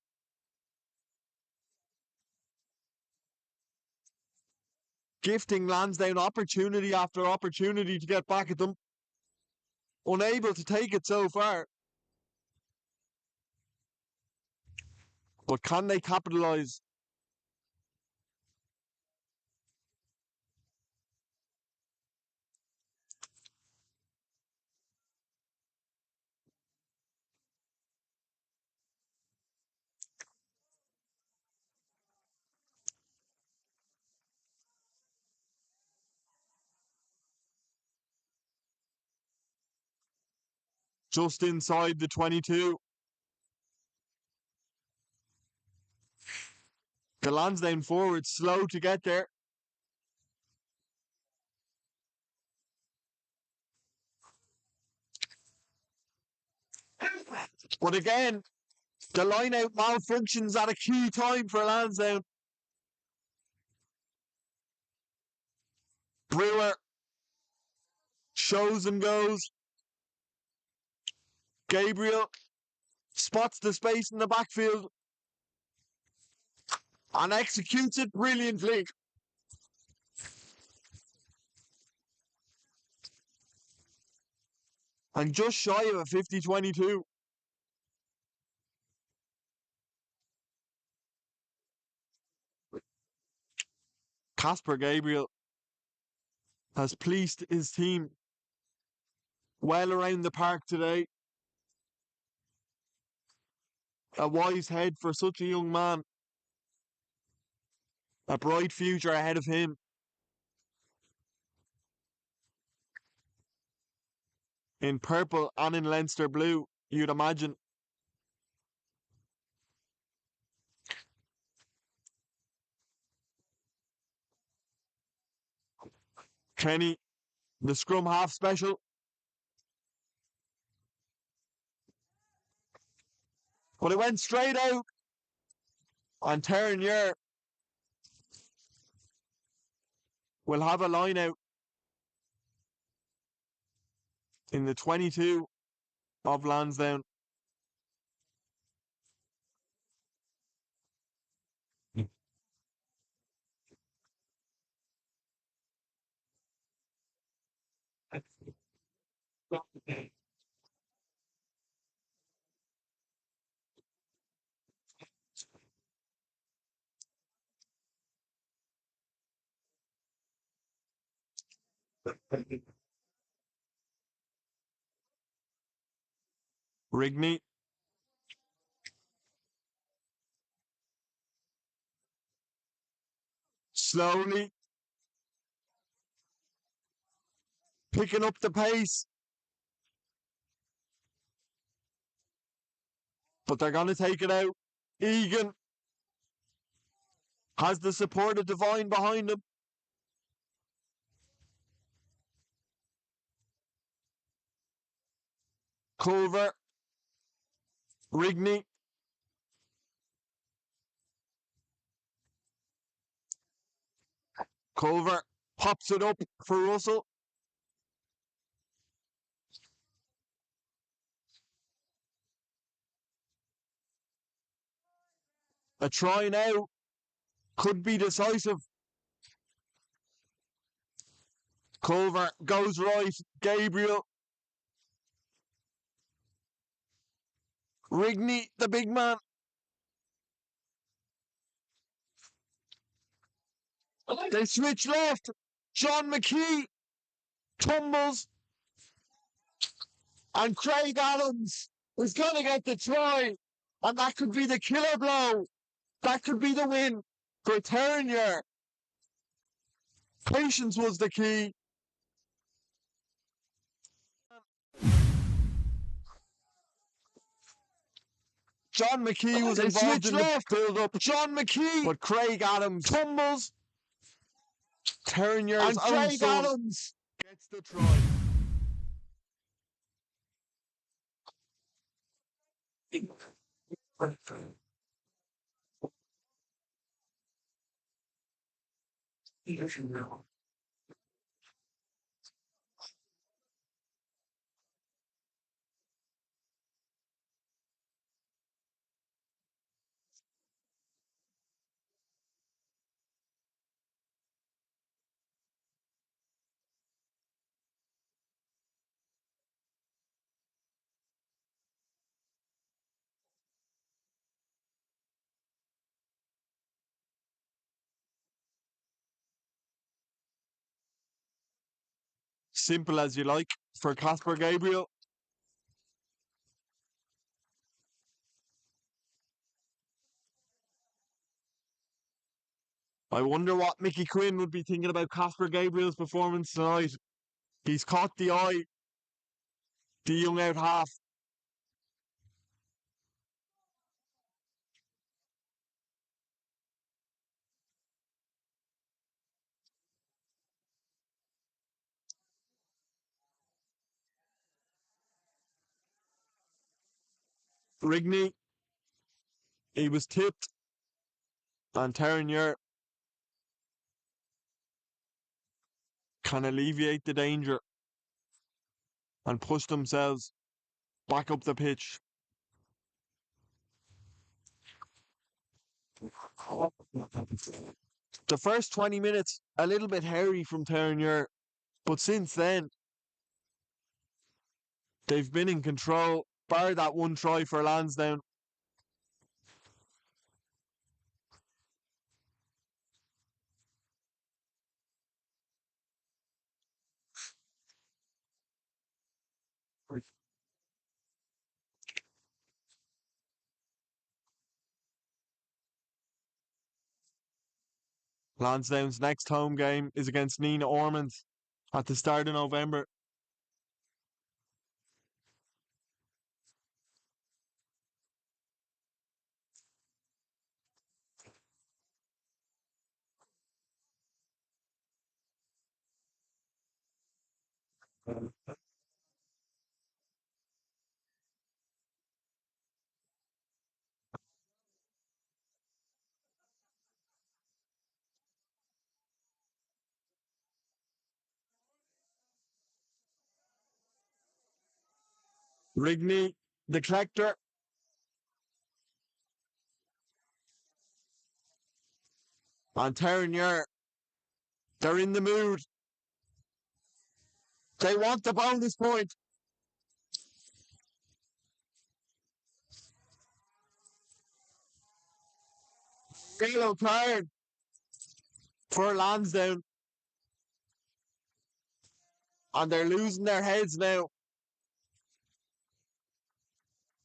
Gifting Lansdowne opportunity after opportunity to get back at them. Unable to take it so far. But can they capitalise? Just inside the 22. The Lansdowne forward slow to get there. But again, the line-out malfunctions at a key time for Lansdowne. Brewer shows and goes. Gabriel spots the space in the backfield and executes it brilliantly. And just shy of a 50-22. Casper Gabriel has pleased his team well around the park today. A wise head for such a young man. A bright future ahead of him. In purple and in Leinster blue, you'd imagine. Kenny, the scrum half special. But it went straight out. And Terenure will have a line out in the 22 of Lansdowne. Rigney. Slowly picking up the pace. But they're going to take it out. Egan has the support of Devine behind him. Culver. Rigney. Culver pops it up for Russell. A try now could be decisive. Culver goes right. Gabriel. Rigney, the big man. They switch left. John McKee tumbles. And Craig Adams is going to get the try. And that could be the killer blow. That could be the win for Terenure. Patience was the key. John McKee was involved in the build-up. John McKee. But Craig Adams tumbles. Terenure's own Craig Adams gets the try. Simple as you like for Casper Gabriel. I wonder what Mickey Quinn would be thinking about Casper Gabriel's performance tonight. He's caught the eye, the young out half. Rigney, he was tipped, and Terenure can alleviate the danger and push themselves back up the pitch. The first 20 minutes, a little bit hairy from Terenure, but since then, they've been in control, bar that one try for Lansdowne. Lansdowne's next home game is against Nina Ormond at the start of November. Rigney, the collector, and Terenure, they're in the mood. They want the bonus point. Yellow card for Lansdowne, and they're losing their heads now.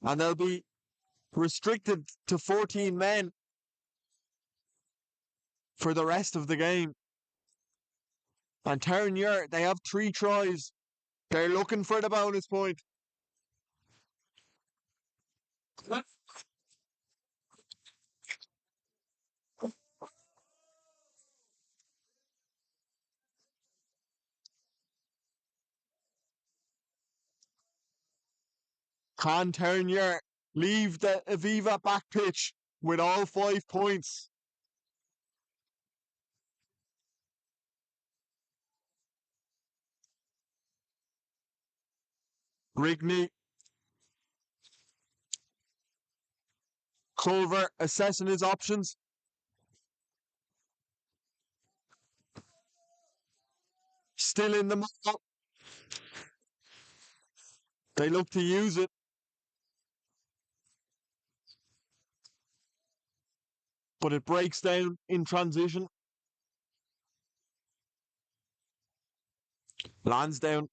And they'll be restricted to 14 men for the rest of the game. And Terenure, they have 3 tries. They're looking for the bonus point. Can Terenure leave the Aviva back pitch with all 5 points? Rigney, Culver assessing his options. Still in the middle. They look to use it. But it breaks down in transition. Lansdowne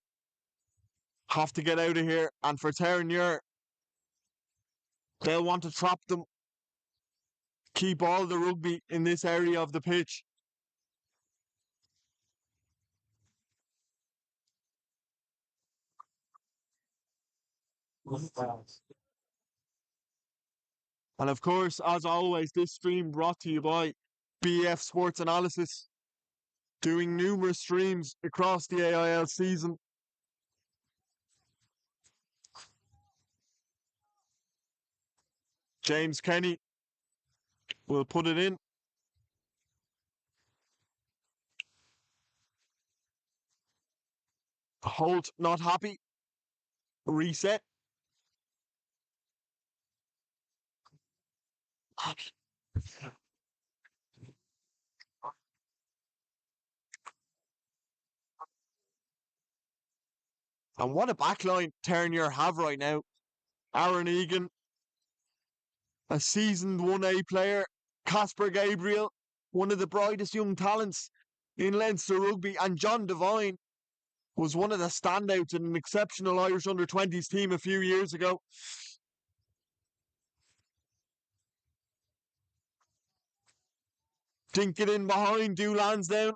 have to get out of here. And for Terenure, they'll want to trap them. Keep all the rugby in this area of the pitch. And of course, as always, this stream brought to you by BF Sports Analysis, doing numerous streams across the AIL season. James Kenny will put it in. Holt not happy. Reset. And what a backline Terenure have right now. Aaron Egan, a seasoned 1A player. Casper Gabriel, one of the brightest young talents in Leinster rugby. And John Devine was one of the standouts in an exceptional Irish under-20s team a few years ago. Dink it in behind, do Lansdowne.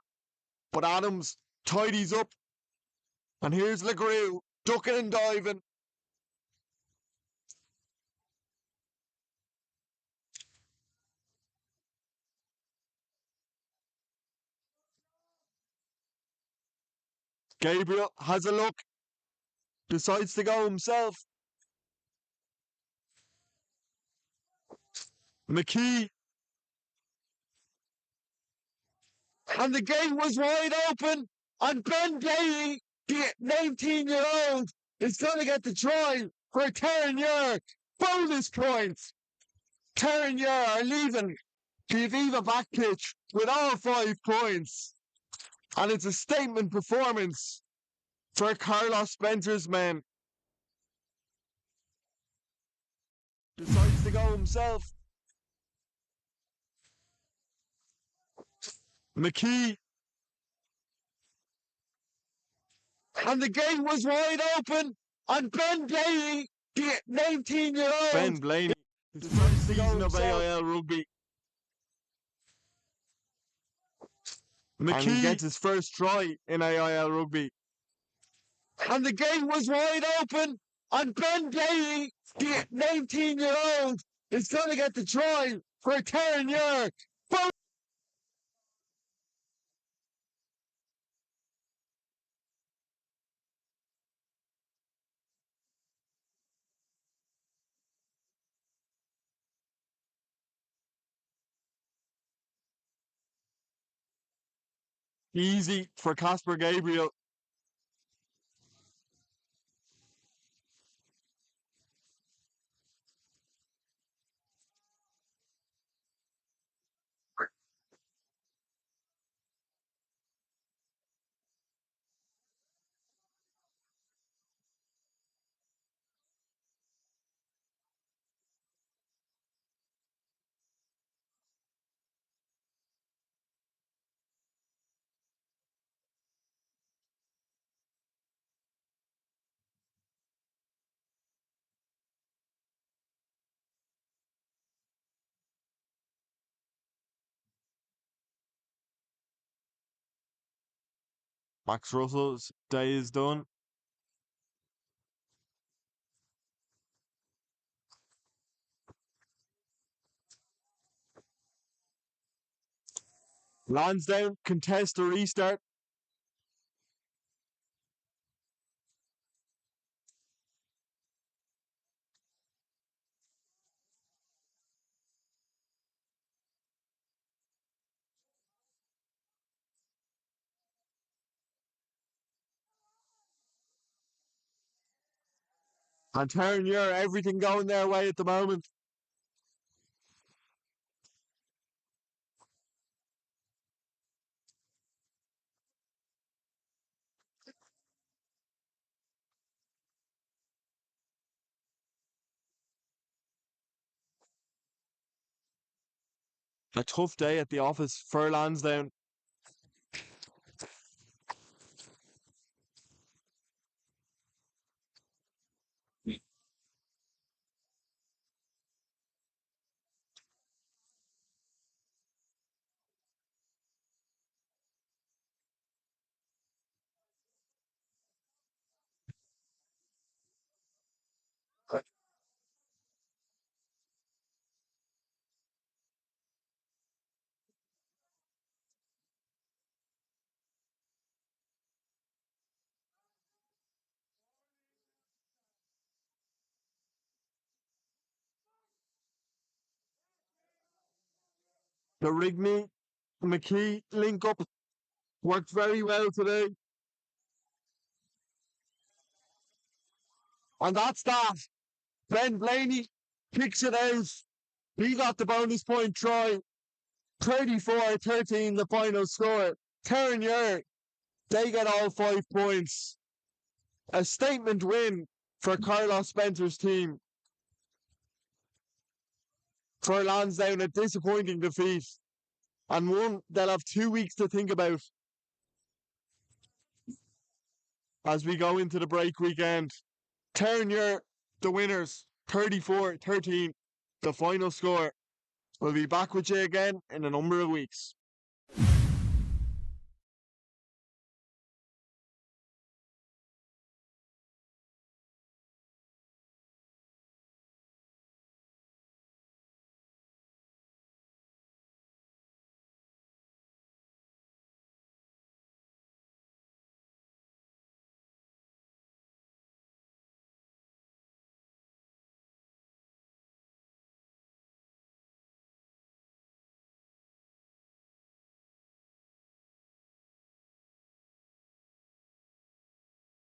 But Adams tidies up. And here's LeGrew, ducking and diving. Gabriel has a look. Decides to go himself. McKee. And the gate was wide open. And Ben Daly, the 19-year-old, is going to get the try for Terenure. Bonus points. Terenure are leaving the Aviva back pitch with all 5 points. And it's a statement performance for Carlos Spencer's men. Decides to go himself. McKee. And the gate was wide open. And Ben Blaney, the 19-year-old. Ben Blaney, his first season of AIL rugby. McKee. And he gets his first try in AIL rugby. And the gate was wide open. And Ben Blaney, the 19-year-old, is going to get the try for Terenure. Easy for Casper Gabriel. Max Russell's day is done. Lansdowne contest a restart. And Terenure, everything going their way at the moment. A tough day at the office for Lansdowne. The Rigney McKee link up worked very well today. And that's that. Ben Blaney kicks it out. He got the bonus point try. 34-13 the final score. Terenure, they get all 5 points. A statement win for Carlos Spencer's team. For Lansdowne, a disappointing defeat. And one they'll have 2 weeks to think about as we go into the break weekend. Terenure, the winners, 34-13, the final score. We'll be back with you again in a number of weeks.